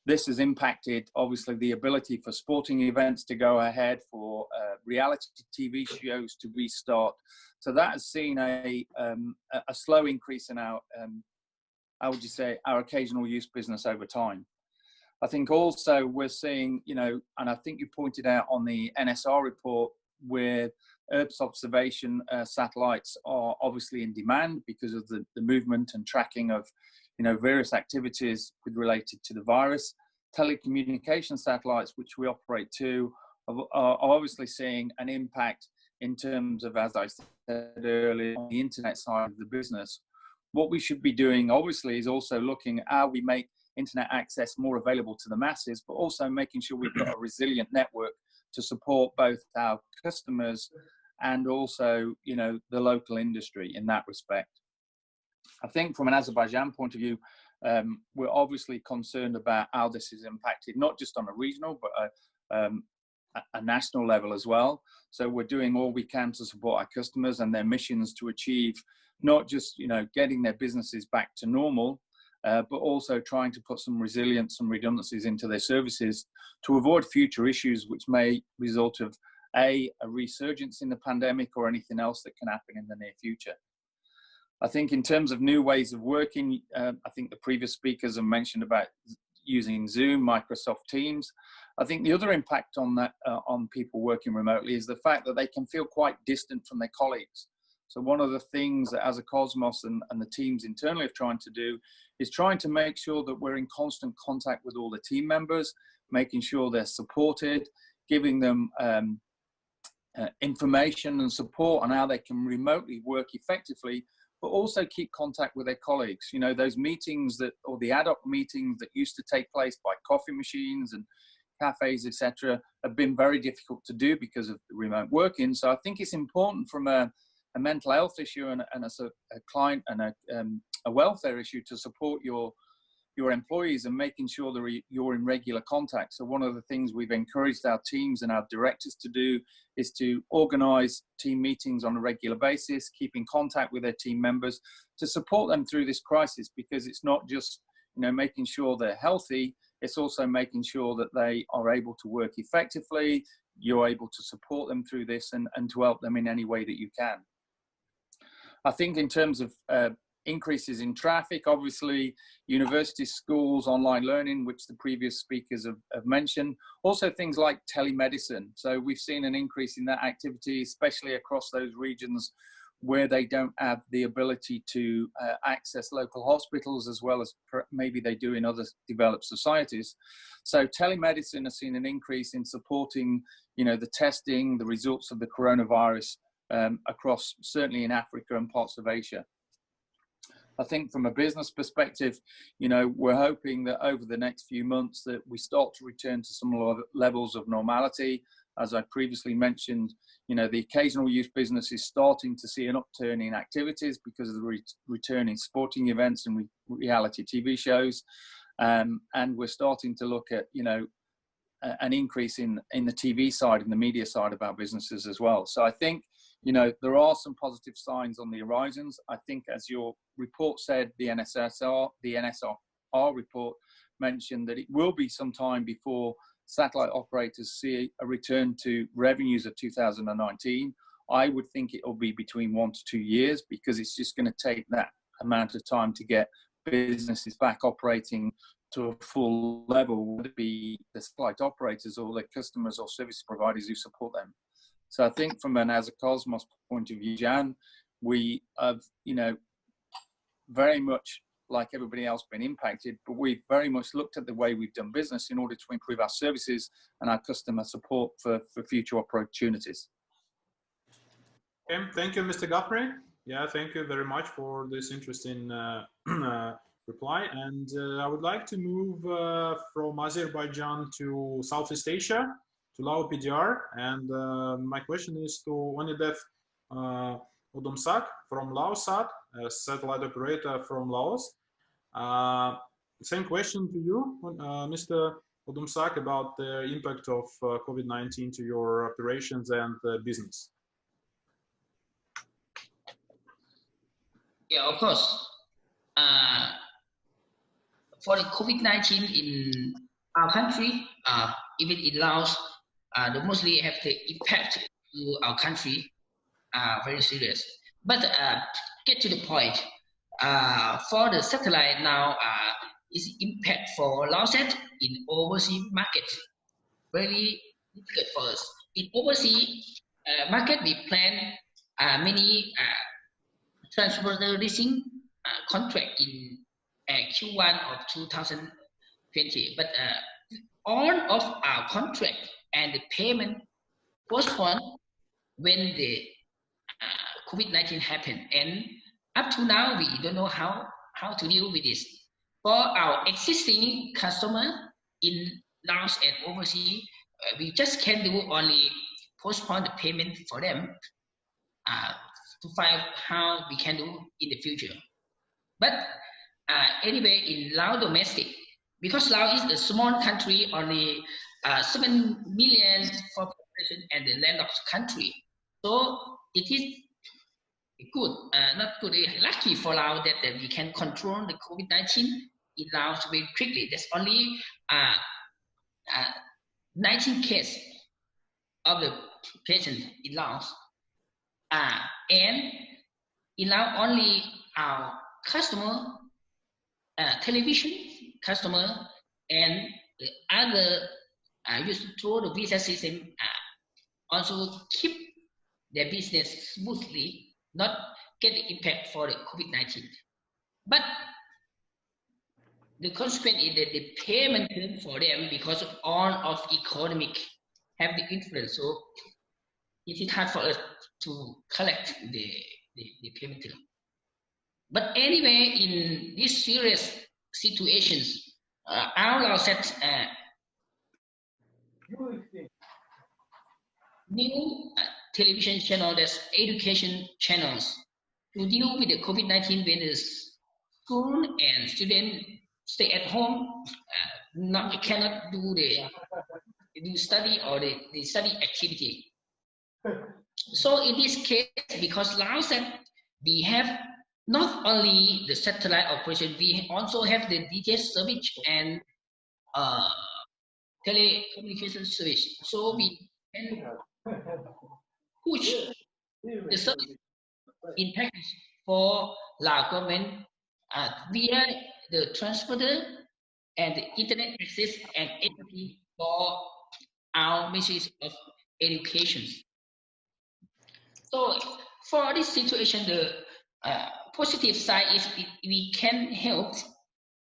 this has impacted, obviously, the ability for sporting events to go ahead, for reality TV shows to restart. So that has seen a slow increase in our, how would you say, our occasional use business over time. I think also we're seeing, and I think you pointed out on the NSR report, where Earth observation satellites are obviously in demand because of the movement and tracking of, various activities related to the virus. Telecommunication satellites, which we operate too, are obviously seeing an impact in terms of, as I said earlier, on the internet side of the business. What we should be doing, obviously, is also looking at how we make internet access more available to the masses, but also making sure we've got a resilient network to support both our customers and also, the local industry in that respect. I think from an Azerbaijan point of view, we're obviously concerned about how this is impacted, not just on a regional, but a national level as well. So we're doing all we can to support our customers and their missions to achieve not just, getting their businesses back to normal, but also trying to put some resilience and redundancies into their services to avoid future issues which may result of a resurgence in the pandemic or anything else that can happen in the near future. I think in terms of new ways of working, I think the previous speakers have mentioned about using Zoom, Microsoft Teams. I think the other impact on that, on people working remotely, is the fact that they can feel quite distant from their colleagues. So one of the things that as a Cosmos and the teams internally are trying to do is trying to make sure that we're in constant contact with all the team members, making sure they're supported, giving them information and support on how they can remotely work effectively, but also keep contact with their colleagues. Those meetings or the ad hoc meetings that used to take place by coffee machines and cafes, etc., have been very difficult to do because of the remote working. So I think it's important from a mental health issue and as a client and a welfare issue to support your your employees and making sure that you're in regular contact. So one of the things we've encouraged our teams and our directors to do is to organize team meetings on a regular basis, keep in contact with their team members to support them through this crisis, because it's not just, you know, making sure they're healthy, it's also making sure that they are able to work effectively, you're able to support them through this and to help them in any way that you can. I think in terms of increases in traffic, obviously universities, schools, online learning, which the previous speakers have mentioned, also things like telemedicine. So we've seen an increase in that activity, especially across those regions where they don't have the ability to access local hospitals as well as maybe they do in other developed societies. So telemedicine has seen an increase in supporting, you know, the testing, the results of the coronavirus across, certainly in Africa and parts of Asia. I think from a business perspective, you know, we're hoping that over the next few months that we start to return to some levels of normality. As I previously mentioned, you know, the occasional use business is starting to see an upturn in activities because of the returning sporting events and reality TV shows. And we're starting to look at, you know, an increase in the TV side and the media side of our businesses as well. So I think, you know, there are some positive signs on the horizons. I think, as your report said, the NSR report mentioned that it will be some time before satellite operators see a return to revenues of 2019. I would think it will be between 1 to 2 years, because it's just going to take that amount of time to get businesses back operating to a full level, whether it be the satellite operators or their customers or service providers who support them. So I think from an Azerscosmos point of view, Jan, we have, you know, very much like everybody else been impacted, but we've very much looked at the way we've done business in order to improve our services and our customer support for future opportunities. Okay, thank you, Mr. Guthrie. Yeah, thank you very much for this interesting reply. And I would like to move from Azerbaijan to Southeast Asia, to Laos PDR. And my question is to Onideth Oudomsak from Laosat, a satellite operator from Laos. Same question to you, Mr. Oudomsak, about the impact of COVID-19 to your operations and business. Yeah, of course. For the COVID-19 in our country, even in Laos, the mostly have the impact to our country very serious. But get to the point, for the satellite now, is impact for Laosat in overseas market very difficult for us. In overseas market, we plan many transporter leasing contract in Q1 of 2020, but all of our contract and the payment postponed when the COVID-19 happened, and up to now we don't know how to deal with this. For our existing customer in Laos and overseas, we just can do only postpone the payment for them to find how we can do in the future. But anyway, in Laos domestic, because Laos is a small country, only 7 million population and the landlocked country, so it is good, not good, lucky for Laos that we can control the COVID-19 in Laos very quickly. There's only 19 cases of the patient in Laos. And in Laos, only our customer, television customer, and the other used through the visa system also keep their business smoothly, not get the impact for the COVID-19. But the consequence is that the payment term for them, because of all of economic have the influence, so it is hard for us to collect the payment term. But anyway, in these serious situations, our law set new television channels, there's education channels to deal with the COVID-19 when the school and student stay at home, cannot do the study or the study activity. So in this case, because Laos we have not only the satellite operation, we also have the DTH service and telecommunication service. So we can push the service in package for Lao government via the transporter and the internet access and entity for our message of education. So for this situation, the positive side is we can help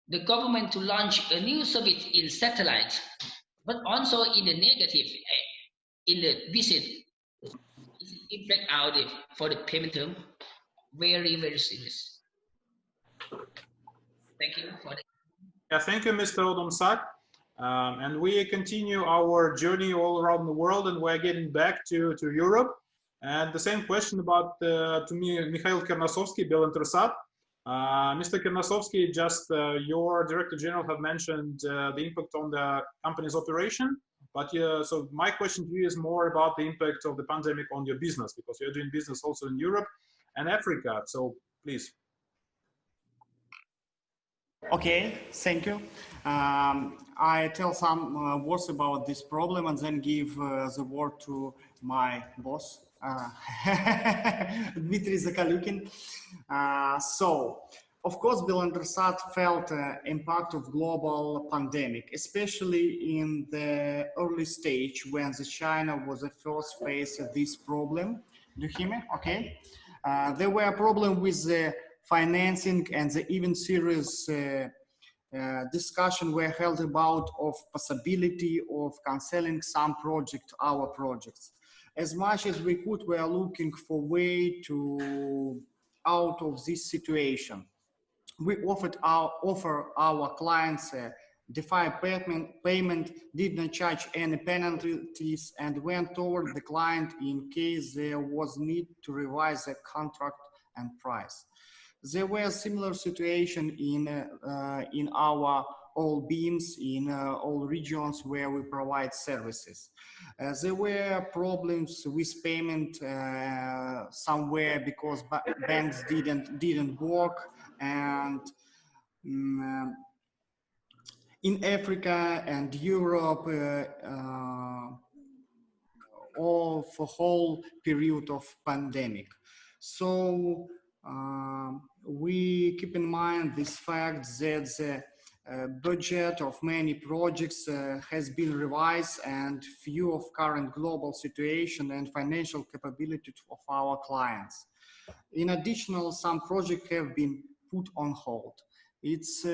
the government to launch a new service in satellite, but also in the negative, in the visit, impact out for the payment term, very, very serious. Thank you for that. Yeah, thank you, Mr. Oudomsak. And we continue our journey all around the world, and we're getting back to Europe. And the same question about to me, Mikhail Kernasovsky, Intersputnik. Mr. Kernasovsky, just your Director General have mentioned the impact on the company's operation. But so my question to you is more about the impact of the pandemic on your business, because you're doing business also in Europe and Africa. So please. Okay, thank you. I tell some words about this problem and then give the word to my boss, Dmitry Zakalukin. So, of course, Intersat felt impact of global pandemic, especially in the early stage when China was the first face of this problem. Do you hear me? Okay. There were a problem with the financing, and the even serious discussion were held about of possibility of canceling some our projects. As much as we could, we are looking for way to out of this situation. We offer our clients deferred payment, did not charge any penalties, and went toward the client in case there was need to revise the contract and price. There were similar situation in our all beams in all regions where we provide services. There were problems with payment somewhere because banks didn't work, and in Africa and Europe, all for whole period of pandemic. So we keep in mind this fact that the budget of many projects has been revised, and view of current global situation and financial capability of our clients. In addition, some projects have been put on hold. It's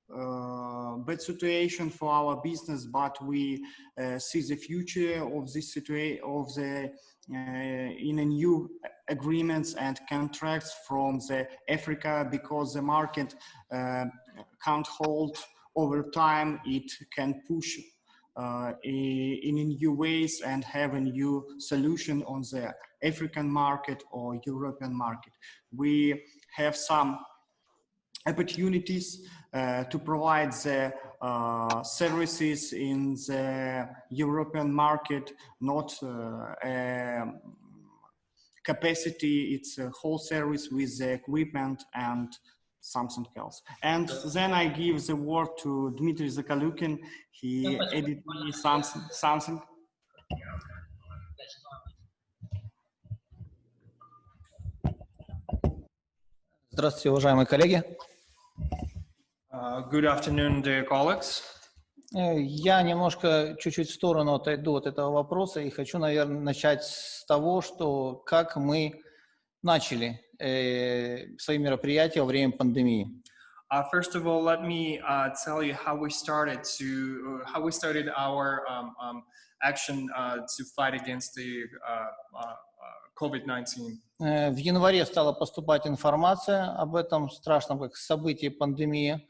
bad situation for our business, but we see the future of this situation in a new agreements and contracts from the Africa, because the market can't hold over time. It can push in new ways and have a new solution on the African market or European market. We have some opportunities to provide the services in the European market, not capacity, it's a whole service with the equipment and something else. And then I give the word to Dmitry Zakalukin. He edited me something. Здравствуйте, уважаемые коллеги. Good afternoon, dear colleagues. Я немножко чуть-чуть в сторону отойду от этого вопроса и хочу, наверное, начать с того, что как мы начали свои мероприятия во время пандемии. First of all, let me tell you how we started our action to fight against the COVID-19. В январе стала поступать информация об этом страшном как событии пандемии.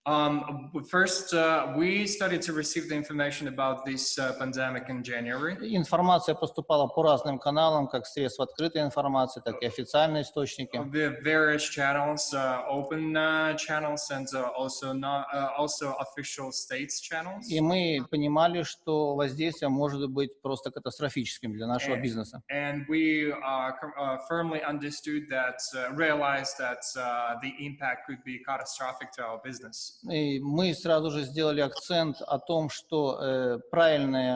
First, we started to receive the information about this pandemic in January. Информация поступала по разным каналам, как средства открытой информации, так и официальные источники. The various channels, open channels, and also official states channels. И мы понимали, что воздействие может быть просто катастрофическим для нашего бизнеса. And we firmly understood that, realized that the impact could be catastrophic to our business. И мы сразу же сделали акцент о том, что правильный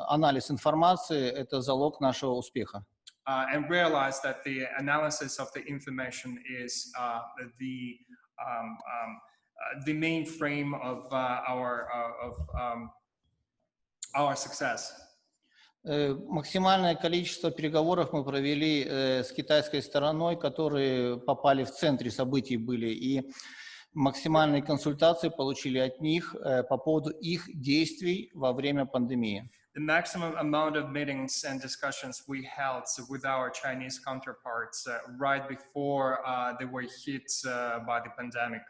анализ информации – это залог нашего успеха. And realized that the analysis of the information is the main frame of our success. Максимальное количество переговоров мы провели с китайской стороной, которые попали в центре событий были, и максимальные консультации получили от них по поводу их действий во время пандемии. The maximum amount of meetings and discussions we held with our Chinese counterparts right before they were hit by the pandemic.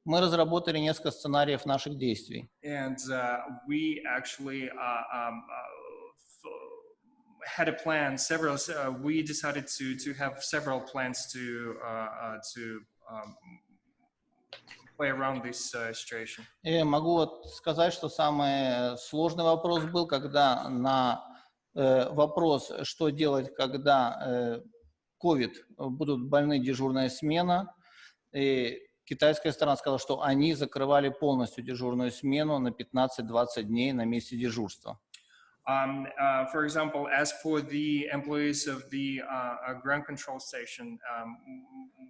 Мы разработали несколько сценариев наших действий. And we actually had a plan. We decided to have several plans to play around this situation. И могу вот сказать, что самый сложный вопрос был, когда на вопрос, что делать, когда COVID, будут больны дежурная смена, и китайская сторона сказала, что они закрывали полностью дежурную смену на 15-20 дней на месте дежурства. For example, as for the employees of the ground control station,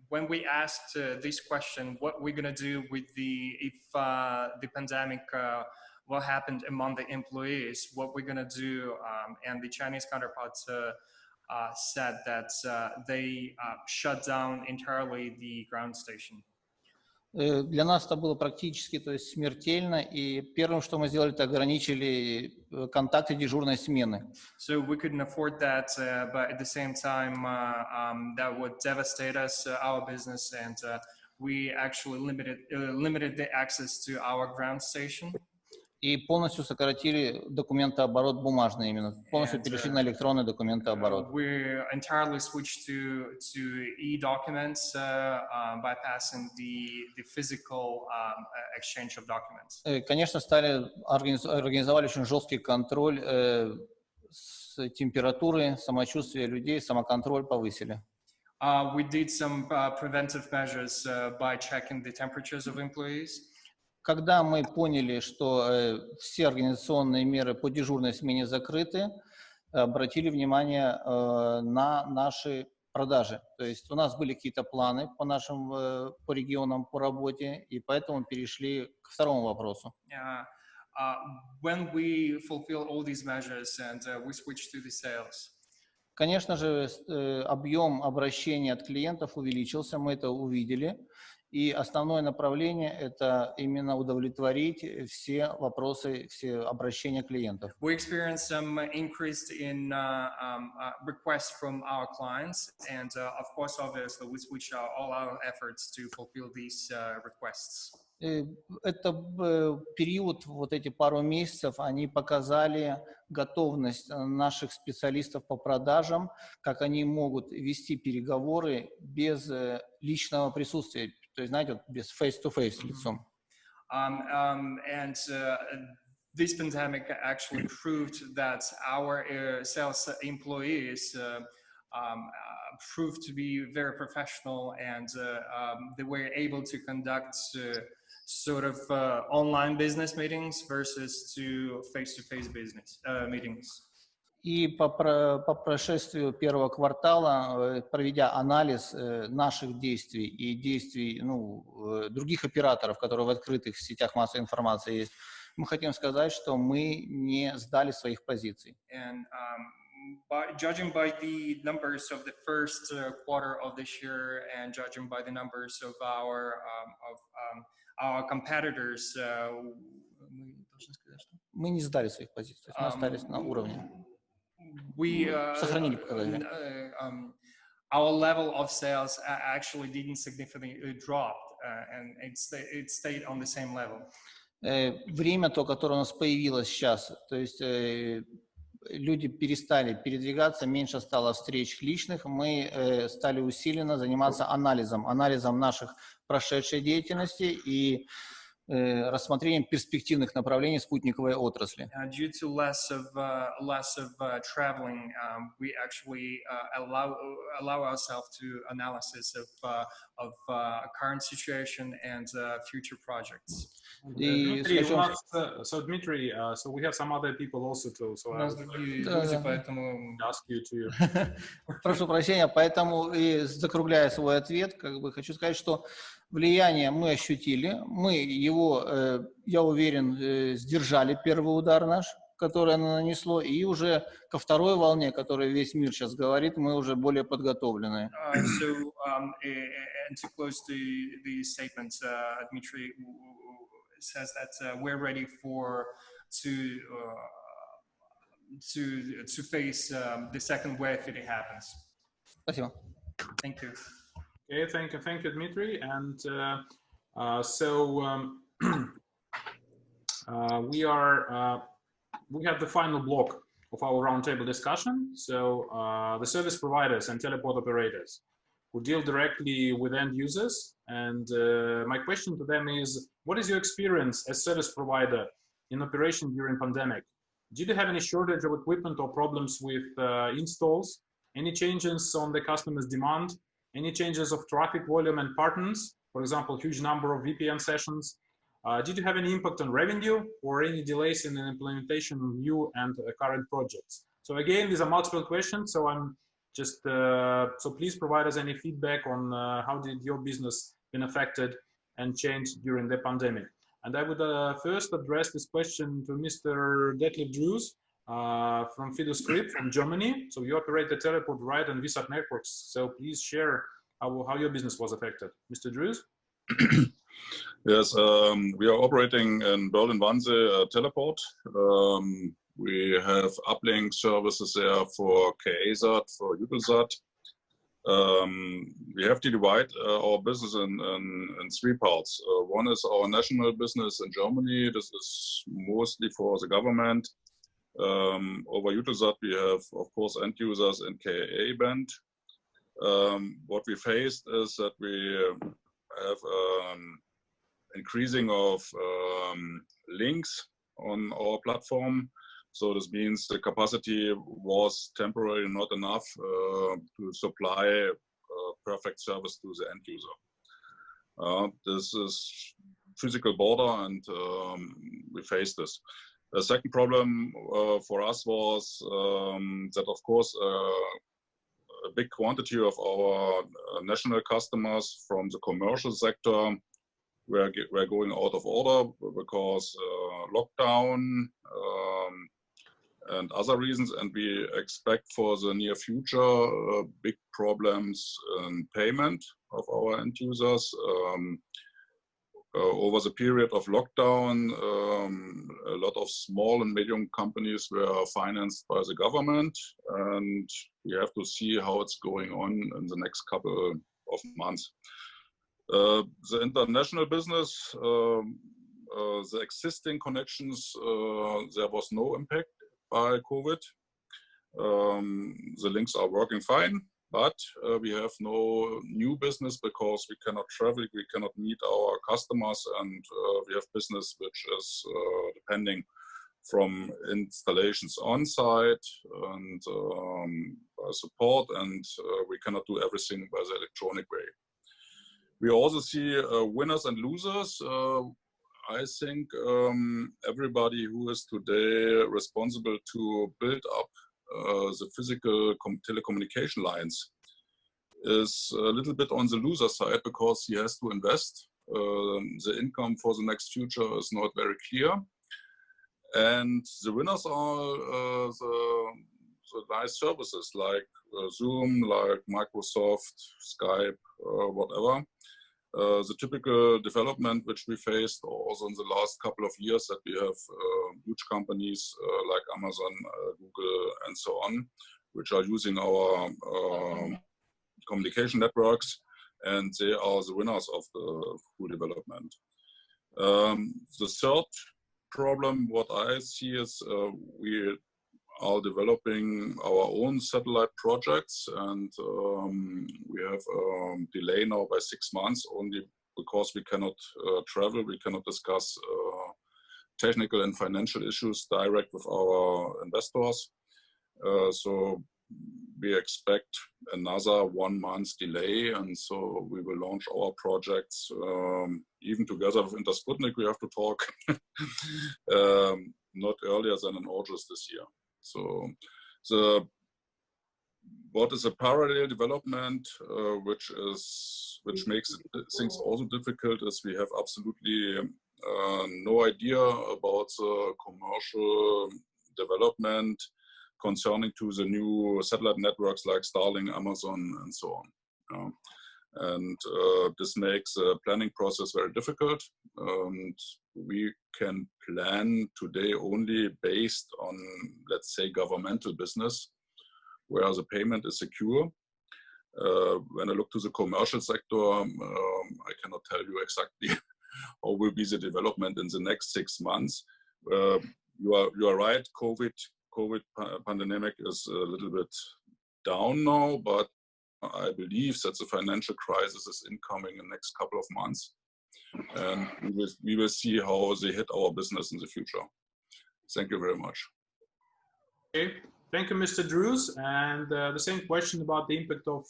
when we asked this question, what we're going to do with if the pandemic will happen among the employees, what we're going to do, and the Chinese counterparts said that they shut down entirely the ground station. Для нас это было практически, то есть смертельно, и первым, что мы сделали, это ограничили контакты дежурной смены. So we couldn't afford that, but at the same time, that would devastate us, our business, and we actually limited the access to our ground station. И полностью сократили документооборот бумажный именно, полностью перешли на электронный документооборот. We entirely switched to e-documents, bypassing the physical exchange of documents. Конечно, организовали очень жесткий контроль с температуры, самочувствия людей, самоконтроль повысили. We did some preventive measures by checking the temperatures of employees. Когда мы поняли, что все организационные меры по дежурной смене закрыты, обратили внимание на наши продажи. То есть у нас были какие-то планы по регионам, по работе, и поэтому перешли к второму вопросу. When we fulfill all these measures and we switch to the sales. Конечно же, объем обращений от клиентов увеличился, мы это увидели. И основное направление – это именно удовлетворить все вопросы, все обращения клиентов. We experienced some increase in requests from our clients, and of course, obviously, we switch all our efforts to fulfill these requests. Это период, вот эти пару месяцев, они показали готовность наших специалистов по продажам, как они могут вести переговоры без личного присутствия. То есть, знаете, без face-to-face лицом. And this pandemic actually proved that our sales employees proved to be very professional, and they were able to conduct sort of online business meetings versus to face-to-face business meetings. И по прошествию первого квартала, проведя анализ наших действий и действий других операторов, которые в открытых сетях массовой информации есть, мы хотим сказать, что мы не сдали своих позиций. And judging by the numbers of the first quarter of this year and judging by the numbers of our competitors, мы не сдали своих позиций, мы остались на уровне. Сохранили показатели. Our level of sales actually didn't significantly drop. and it stayed on the same level. Время, то, которое у нас появилось сейчас, то есть люди перестали передвигаться, меньше стало встреч личных, мы стали усиленно заниматься анализом наших прошедшей деятельности и рассмотрением перспективных направлений спутниковой отрасли. Due to less of traveling, we actually allow ourselves to analysis of current situation and future projects. Dmitry, so Dmitry, so we have some other people also too. So I would ask you to. Прошу прощения, поэтому и закругляя свой ответ, как бы хочу сказать, что влияние мы ощутили, мы его, я уверен, сдержали первый удар наш, который оно нанесло, и уже ко второй волне, которой весь мир сейчас говорит, мы уже более подготовлены. So, and to close the statement, Dmitry says that we're ready to face the second wave if it happens. Спасибо. Thank you. Okay, thank you, Dmitry. And we have the final block of our roundtable discussion. So the service providers and teleport operators who deal directly with end users. And my question to them is, what is your experience as service provider in operation during pandemic? Did you have any shortage of equipment or problems with installs? Any changes on the customer's demand? Any changes of traffic volume and patterns? For example, huge number of VPN sessions. Did you have any impact on revenue or any delays in the implementation of new and current projects? So again, these are multiple questions. So I'm just, so please provide us any feedback on how did your business been affected and changed during the pandemic. And I would first address this question to Mr. Detlef Drews from Fiduscript from Germany. So you operate the teleport, right, and VSAT networks. So please share how your business was affected. Mr. Drews? Yes, we are operating in Berlin-Wannsee teleport. We have uplink services there for KASAT, for Eutelsat. We have to divide our business in three parts. One is our national business in Germany. This is mostly for the government. Over Eutelsat, we have, of course, end users in KA band. What we faced is that we have increasing of links on our platform. So this means the capacity was temporarily not enough to supply perfect service to the end user. This is physical border, and we faced this. The second problem for us was that, of course, a big quantity of our national customers from the commercial sector were going out of order because lockdown and other reasons, and we expect for the near future big problems in payment of our end users. Over the period of lockdown, a lot of small and medium companies were financed by the government, and we have to see how it's going on in the next couple of months. The international business, the existing connections, there was no impact by COVID. The links are working fine, but we have no new business because we cannot travel, we cannot meet our customers, and we have business which is depending from installations on site and support, and we cannot do everything by the electronic way. We also see winners and losers. I think everybody who is today responsible to build up the physical telecommunication lines is a little bit on the loser side because he has to invest. The income for the next future is not very clear. And the winners are the nice services like Zoom, like Microsoft, Skype, whatever. The typical development which we faced also in the last couple of years, that we have huge companies like Amazon, Google, and so on, which are using our communication networks, and they are the winners of the whole development. The third problem, what I see is we are developing our own satellite projects, and we have a delay now by 6 months only because we cannot travel, we cannot discuss technical and financial issues direct with our investors. So we expect another 1 month delay, and so we will launch our projects even together with Intersputnik. We have to talk not earlier than in August this year. So what is a parallel development which makes things also difficult is we have absolutely no idea about the commercial development concerning to the new satellite networks like Starlink, Amazon, and so on. And this makes the planning process very difficult. And we can plan today only based on, let's say, governmental business, where the payment is secure. When I look to the commercial sector, I cannot tell you exactly how will be the development in the next 6 months. You are right, COVID pandemic is a little bit down now, but I believe that the financial crisis is incoming in the next couple of months. And we will see how they hit our business in the future. Thank you very much. Okay, thank you, Mr. Drews. And the same question about the impact of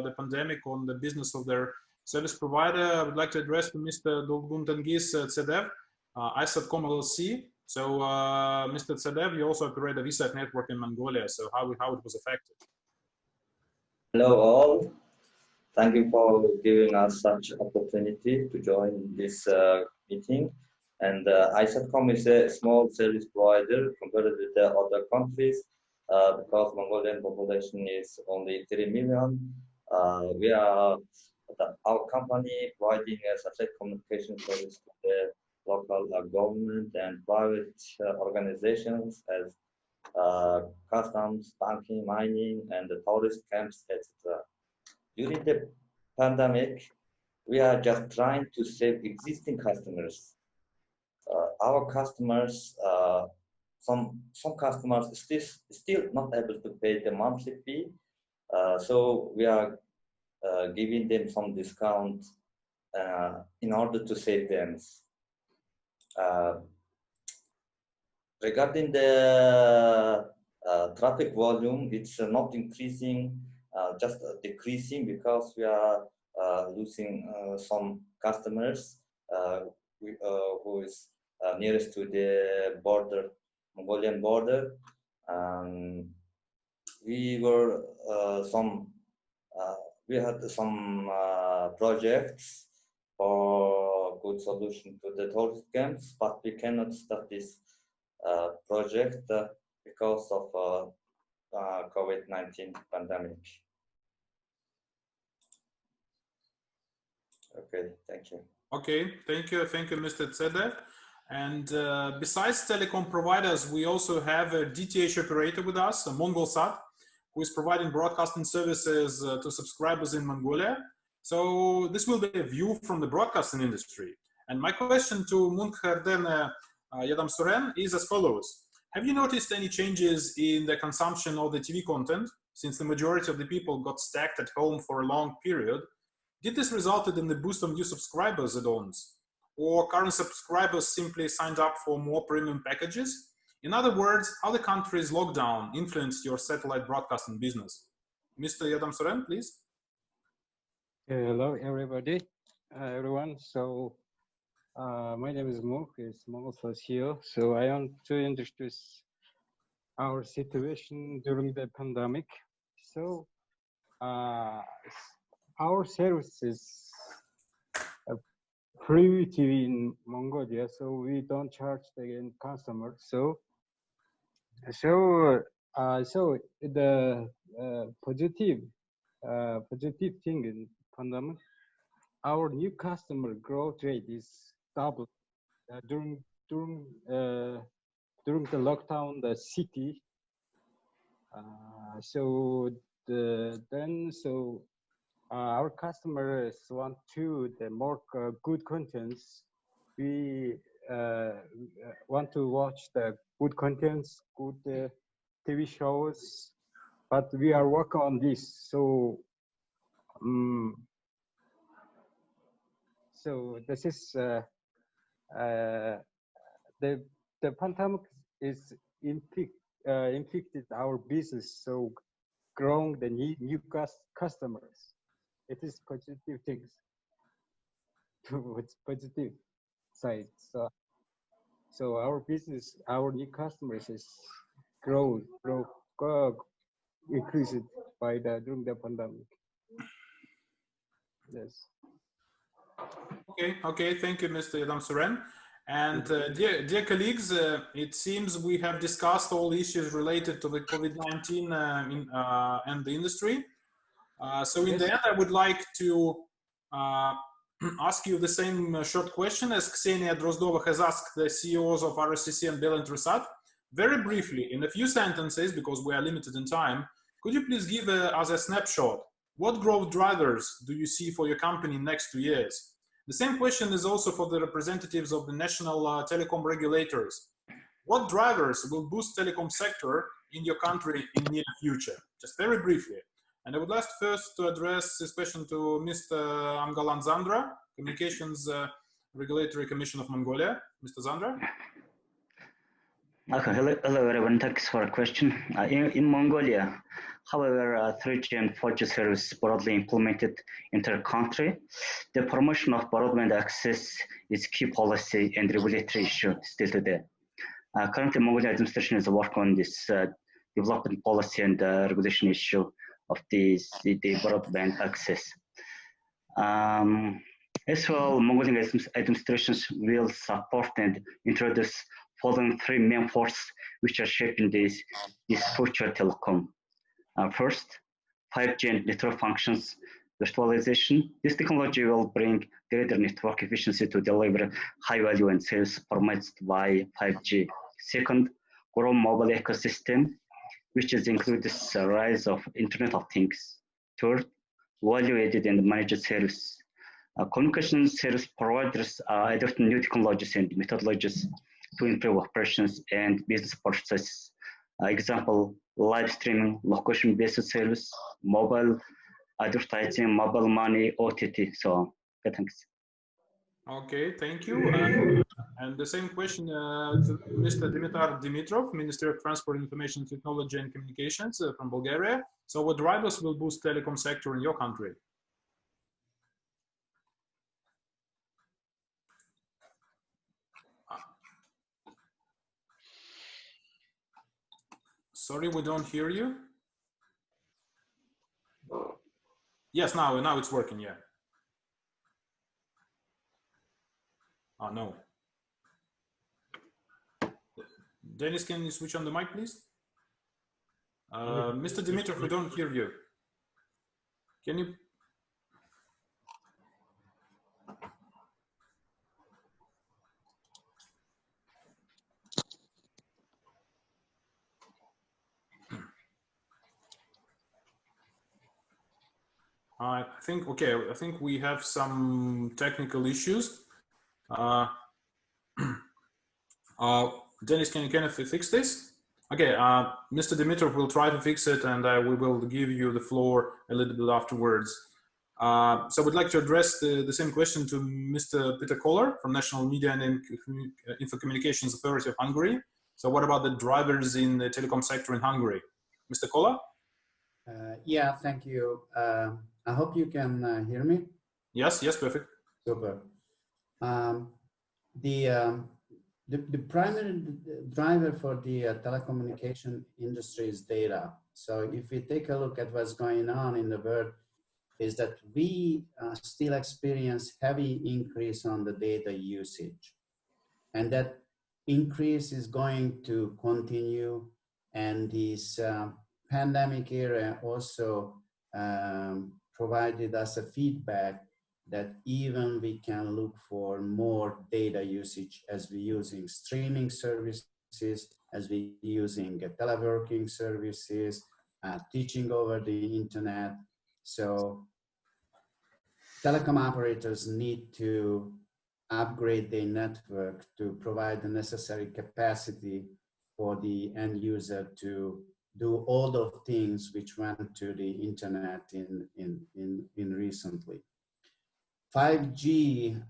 the pandemic on the business of their service provider, I would like to address to Mr. Dolguntangis Tsedev, SatCom LLC. So, Mr. Tsedev, you also operate a VSAT network in Mongolia. So, how it was affected? Hello all. Thank you for giving us such opportunity to join this meeting. And SatCom is a small service provider compared with the other countries because Mongolian population is only 3 million. We are our company providing a satellite communication service to the local government and private organizations as customs, banking, mining, and the tourist camps, etc. During the pandemic, we are just trying to save existing customers. Our customers, some customers still not able to pay the monthly fee, so we are giving them some discount in order to save them. Regarding the traffic volume, it's not increasing, just decreasing because we are losing some customers who is nearest to the border, Mongolian border. We had some projects for good solution to the tourist camps, but we cannot start this project because of COVID-19 pandemic. Okay, thank you. Okay, thank you, Mr. Tsedev. And besides telecom providers, we also have a DTH operator with us, Mongolsat, who is providing broadcasting services to subscribers in Mongolia. So this will be a view from the broadcasting industry. And my question to Mikhail Yadamsuren is as follows. Have you noticed any changes in the consumption of the TV content since the majority of the people got stacked at home for a long period? Did this result in the boost of new subscribers add-ons? Or current subscribers simply signed up for more premium packages? In other words, how the country's lockdown influenced your satellite broadcasting business? Mr. Yadamsuren, please. Hello, everyone. So, my name is Muk, it's Mongolsat here. So I want to introduce our situation during the pandemic. So, our service is free TV in Mongolia, so we don't charge the end customer. So the positive thing in pandemic, our new customer growth rate is double during the lockdown. The city, our customers want the more good contents. We want to watch the good contents, good TV shows, but we are working on this. So, so this is the pandemic is inflicted our business, so growing the new customers. It is positive things towards positive side. So our business, our new customers is increased by during the pandemic. Yes. Okay, thank you, Mr. Adamsuren. And dear colleagues, it seems we have discussed all issues related to the COVID-19 and the industry. So in the end, I would like to ask you the same short question as Ksenia Drozdova has asked the CEOs of RSCC and Belarus. Very briefly, in a few sentences, because we are limited in time, could you please give us a snapshot? What growth drivers do you see for your company in the next 2 years? The same question is also for the representatives of the national telecom regulators. What drivers will boost telecom sector in your country in the near future? Just very briefly. And I would like first to address this question to Mr. Amgalan Zandra, Communications Regulatory Commission of Mongolia. Mr. Zandra. Okay, hello everyone, thanks for a question. In Mongolia, however, 3G and 4G service broadly implemented in the country. The promotion of broadband access is key policy and regulatory issue still today. Currently, Mongolia administration is working on this development policy and regulation issue of the broadband access. As well, Mongolian administrations will support and introduce following 3 main forces which are shaping this future telecom. First, 5G and network functions virtualization. This technology will bring greater network efficiency to deliver high value and service promised by 5G. Second, growing mobile ecosystem, which includes the rise of Internet of Things. Third, value-added and managed service. Communication service providers are adopting new technologies and methodologies to improve operations and business processes. Example, live streaming, location-based service, mobile advertising, mobile money, OTT, so on. Okay, thanks. Okay, thank you. And the same question to Mr. Dimitar Dimitrov, Minister of Transport, Information Technology and Communications from Bulgaria. So what drivers will boost telecom sector in your country? Sorry, we don't hear you. Yes, now it's working, yeah. Oh, no. Dennis, can you switch on the mic, please? Mr. Dimitrov, we don't hear you. Can you? I think, okay, I think we have some technical issues. Dennis, can you fix this? Okay, Mr. Dimitrov will try to fix it, and we will give you the floor a little bit afterwards. So we'd like to address the same question to Mr. Peter Koller from National Media and Info Communications Authority of Hungary. So what about the drivers in the telecom sector in Hungary? Mr. Koller? Yeah, thank you. I hope you can hear me. Yes, perfect. Super. The primary driver for the telecommunication industry is data. So if we take a look at what's going on in the world, is that we still experience heavy increase on the data usage. And that increase is going to continue. And this pandemic era also provided us a feedback that even we can look for more data usage as we using streaming services, as we using teleworking services, teaching over the internet. So telecom operators need to upgrade their network to provide the necessary capacity for the end user to do all the things which went to the internet in recently. 5G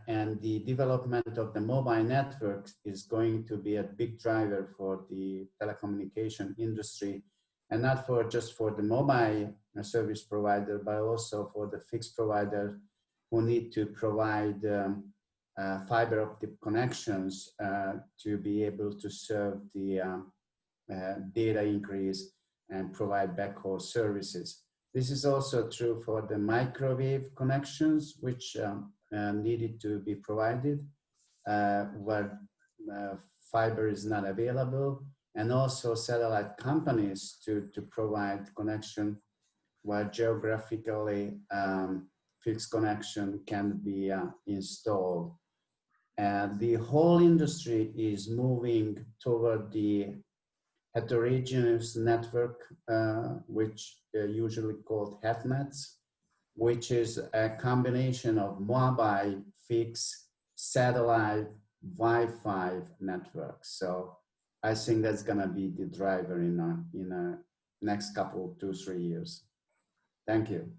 and the development of the mobile networks is going to be a big driver for the telecommunication industry, and not for just for the mobile service provider, but also for the fixed provider who need to provide fiber optic connections to be able to serve the data increase and provide backhaul services. This is also true for the microwave connections, which needed to be provided where fiber is not available, and also satellite companies to provide connection where geographically fixed connection can be installed. And the whole industry is moving toward the heterogeneous network, which usually called HETNets, which is a combination of mobile, fixed, satellite, Wi-Fi networks. So I think that's gonna be the driver in a next couple, 2-3 years. Thank you.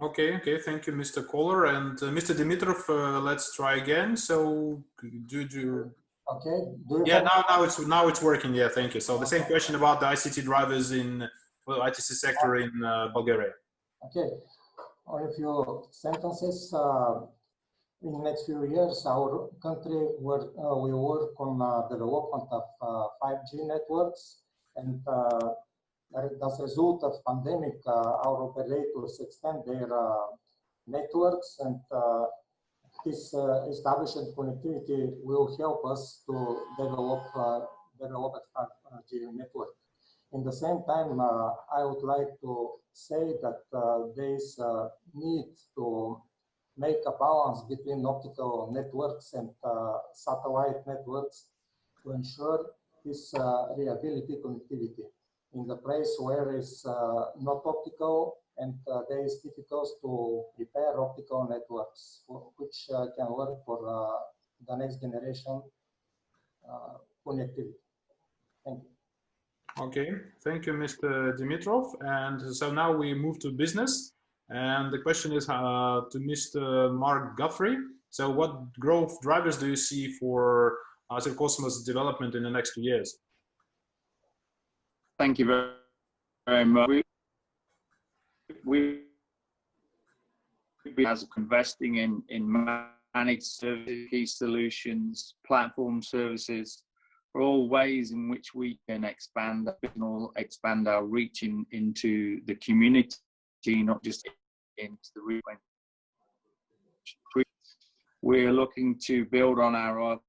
Okay, thank you, Mr. Kohler. And Mr. Dimitrov, let's try again. So Okay. Yeah, now it's working. Yeah, thank you. So the same question about the ICT drivers in ITC sector in Bulgaria. Okay, only a few sentences. In the next few years, our country will work on development of 5G networks, and as a result of pandemic, our operators extend their networks, and this established connectivity will help us to develop a 5G network. In the same time, I would like to say that there is a need to make a balance between optical networks and satellite networks to ensure this reliability connectivity in the place where it's not optical, and there is difficult to repair optical networks, which can work for the next generation connectivity. Thank you. Okay, thank you, Mr. Dimitrov. And so now we move to business. And the question is to Mr. Mark Guthrie. So what growth drivers do you see for SatCom's development in the next 2 years? Thank you very much. We as investing in managed services, key solutions, platform services, are all ways in which we can expand our reach into the community, not just into the region. We're looking to build on our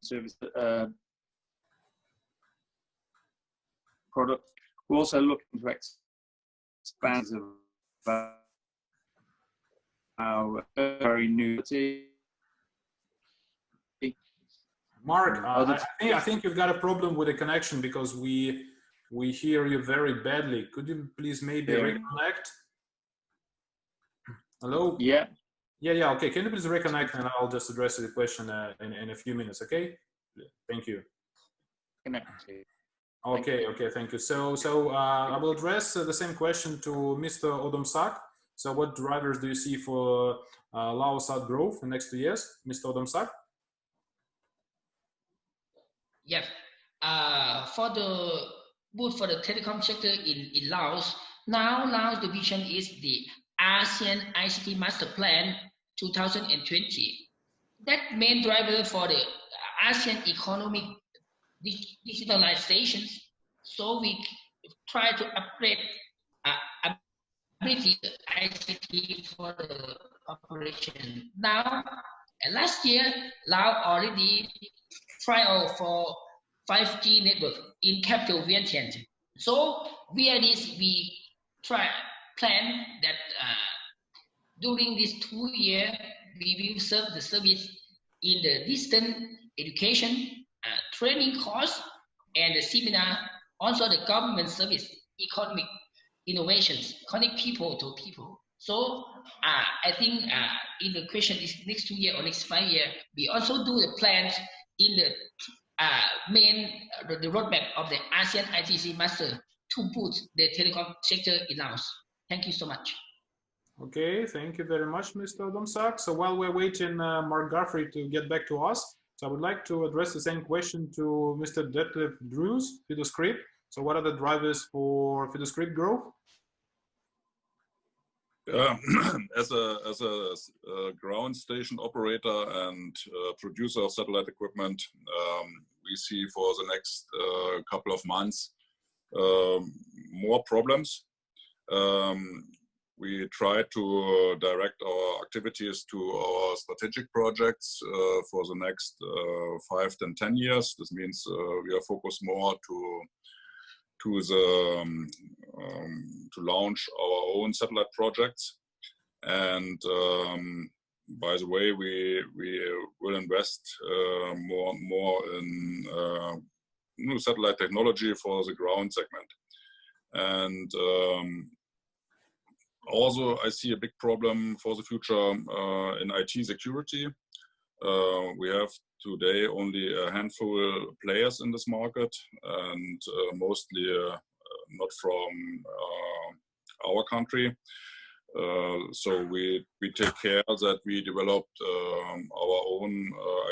service product. We're also looking to expand our very new. Mark, I think you've got a problem with the connection because we hear you very badly. Could you please maybe reconnect? Hello? Yeah. Yeah, okay. Can you please reconnect, and I'll just address the question in a few minutes, okay? Thank you. Connected. Okay, thank you. So I will address the same question to Mr. Oudomsak. So what drivers do you see for Laos growth in the next 2 years? Mr. Oudomsak? Yes. For the telecom sector in Laos, now Laos division is the ASEAN ICT Master Plan 2020. That main driver for the ASEAN economic digitalization. So we try to upgrade ability ICT for the operation. Now, last year, Laos already trial for 5G network in capital Vientiane. So via this, we plan that during this 2 years, we will serve the service in the distance education, training course, and the seminar, also the government service, economic innovations, connect people to people. So I think in the question is next 2 years or next 5 years, we also do the plans in the the roadmap of the ASEAN ITC Master to boost the telecom sector in Laos. Thank you so much. Okay, thank you very much, Mr. Oudomsak. So while we're waiting Mark Guthrie to get back to us, so I would like to address the same question to Mr. Detlef Drews, Fidoscript. So what are the drivers for Fidoscript growth? As a ground station operator and producer of satellite equipment, we see for the next couple of months more problems. We try to direct our activities to our strategic projects for the next 5 to 10 years. This means we are focused more to launch our own satellite projects. And by the way, we will invest more in new satellite technology for the ground segment. And also, I see a big problem for the future in IT security. We have today only a handful of players in this market, and mostly not from our country. So we take care that we developed our own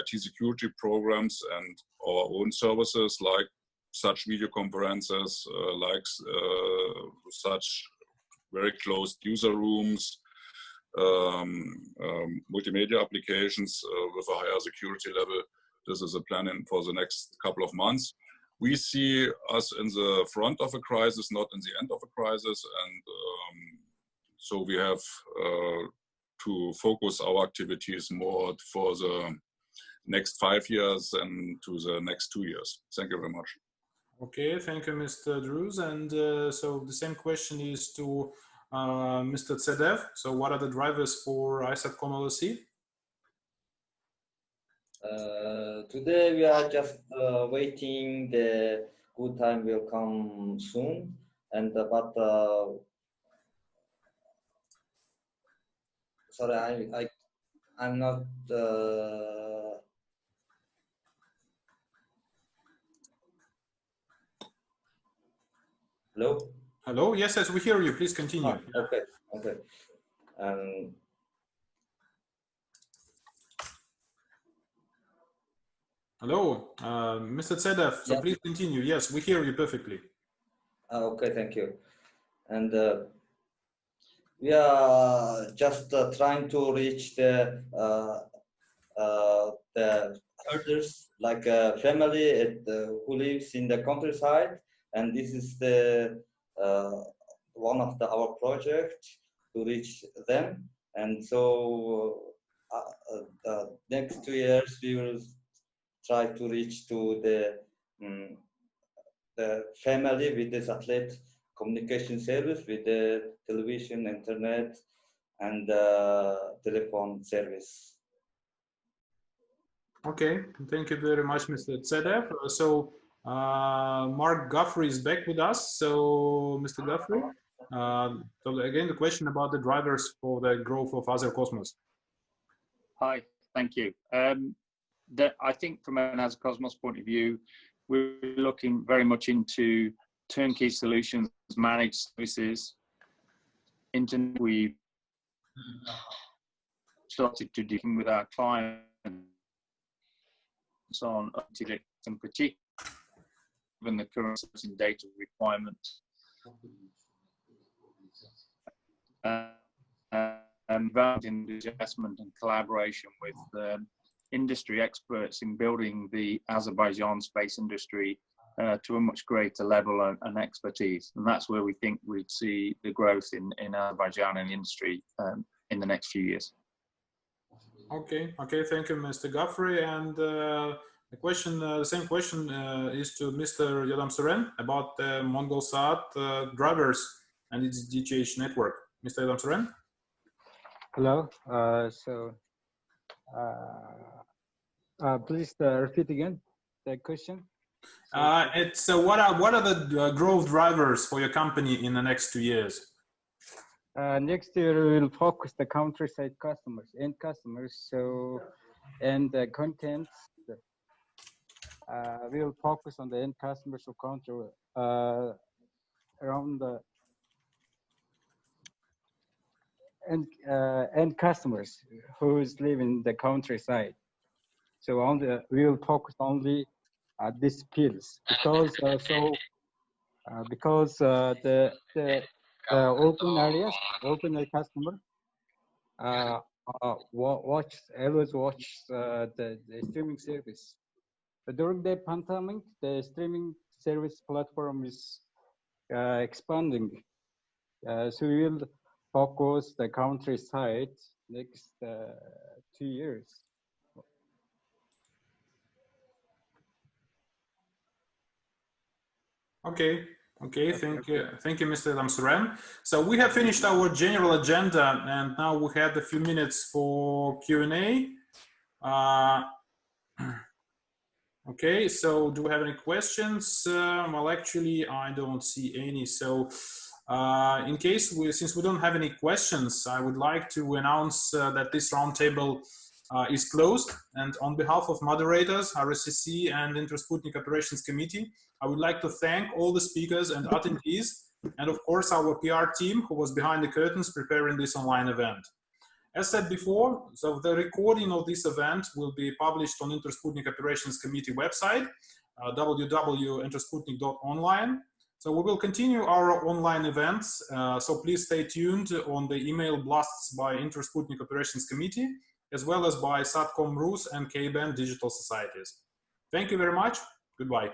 IT security programs and our own services, like such video conferences, like such very closed user rooms, multimedia applications with a higher security level. This is a plan for the next couple of months. We see us in the front of a crisis, not in the end of a crisis, and so we have to focus our activities more for the next 5 years and to the next 2 years. Thank you very much. Okay, thank you, Mr. Drews. And so the same question is to Mr. Tsedev. So what are the drivers for SatCom LLC? Today we are just waiting. The good time will come soon, and but sorry, I'm not. Hello. Hello. Yes, yes, we hear you. Please continue. Oh, okay. Okay. Hello, Mr. Tsedev. So please continue. Yes, we hear you perfectly. Okay, thank you. And we are just trying to reach the others, like a family who lives in the countryside, and this is the one of our projects to reach them. And so next 2 years we will try to reach to the family with the satellite communication service, with the television, internet, and telephone service. Okay, thank you very much, Mr. Tsedev. So Mark Guthrie is back with us. So Mr. Guthrie, so again, the question about the drivers for the growth of Azerbaijan. Hi, thank you. I think from an Azerbaijan point of view, we're looking very much into turnkey solutions, managed services. Internet, we started to deal with our clients on in particular, given the current data requirements. And that in investment and collaboration with industry experts in building the Azerbaijan space industry to a much greater level and expertise. And that's where we think we'd see the growth in Azerbaijan and industry in the next few years. Okay, okay, thank you, Mr. Guthrie. And the question, the same question is to Mr. Oudomsak about the Mongolsat drivers and its DTH network. Mr. Oudomsak? Hello. Please repeat again the question. It's what are the growth drivers for your company in the next 2 years? Next year, we will focus the countryside customers, end customers. So, and the contents, we will focus on the end customers of country around the end customers who live in the countryside. So we will focus only these fields because the open areas, open area customer always watch the streaming service. But during the pandemic, the streaming service platform is expanding. So we will focus the countryside next 2 years. Okay. Okay, thank you, Mr. Damsuren. So we have finished our general agenda, and now we had a few minutes for Q&A. Okay, so do we have any questions? Well, actually, I don't see any. So in case since we don't have any questions, I would like to announce that this roundtable is closed. And on behalf of moderators, RSCC and Intersputnik Operations Committee, I would like to thank all the speakers and attendees, and of course our PR team who was behind the curtains preparing this online event. As said before, so the recording of this event will be published on Intersputnik Operations Committee website, www.intersputnik.online. So we will continue our online events, so please stay tuned on the email blasts by Intersputnik Operations Committee, as well as by SatCom Rus and K-band Digital Societies. Thank you very much. Goodbye.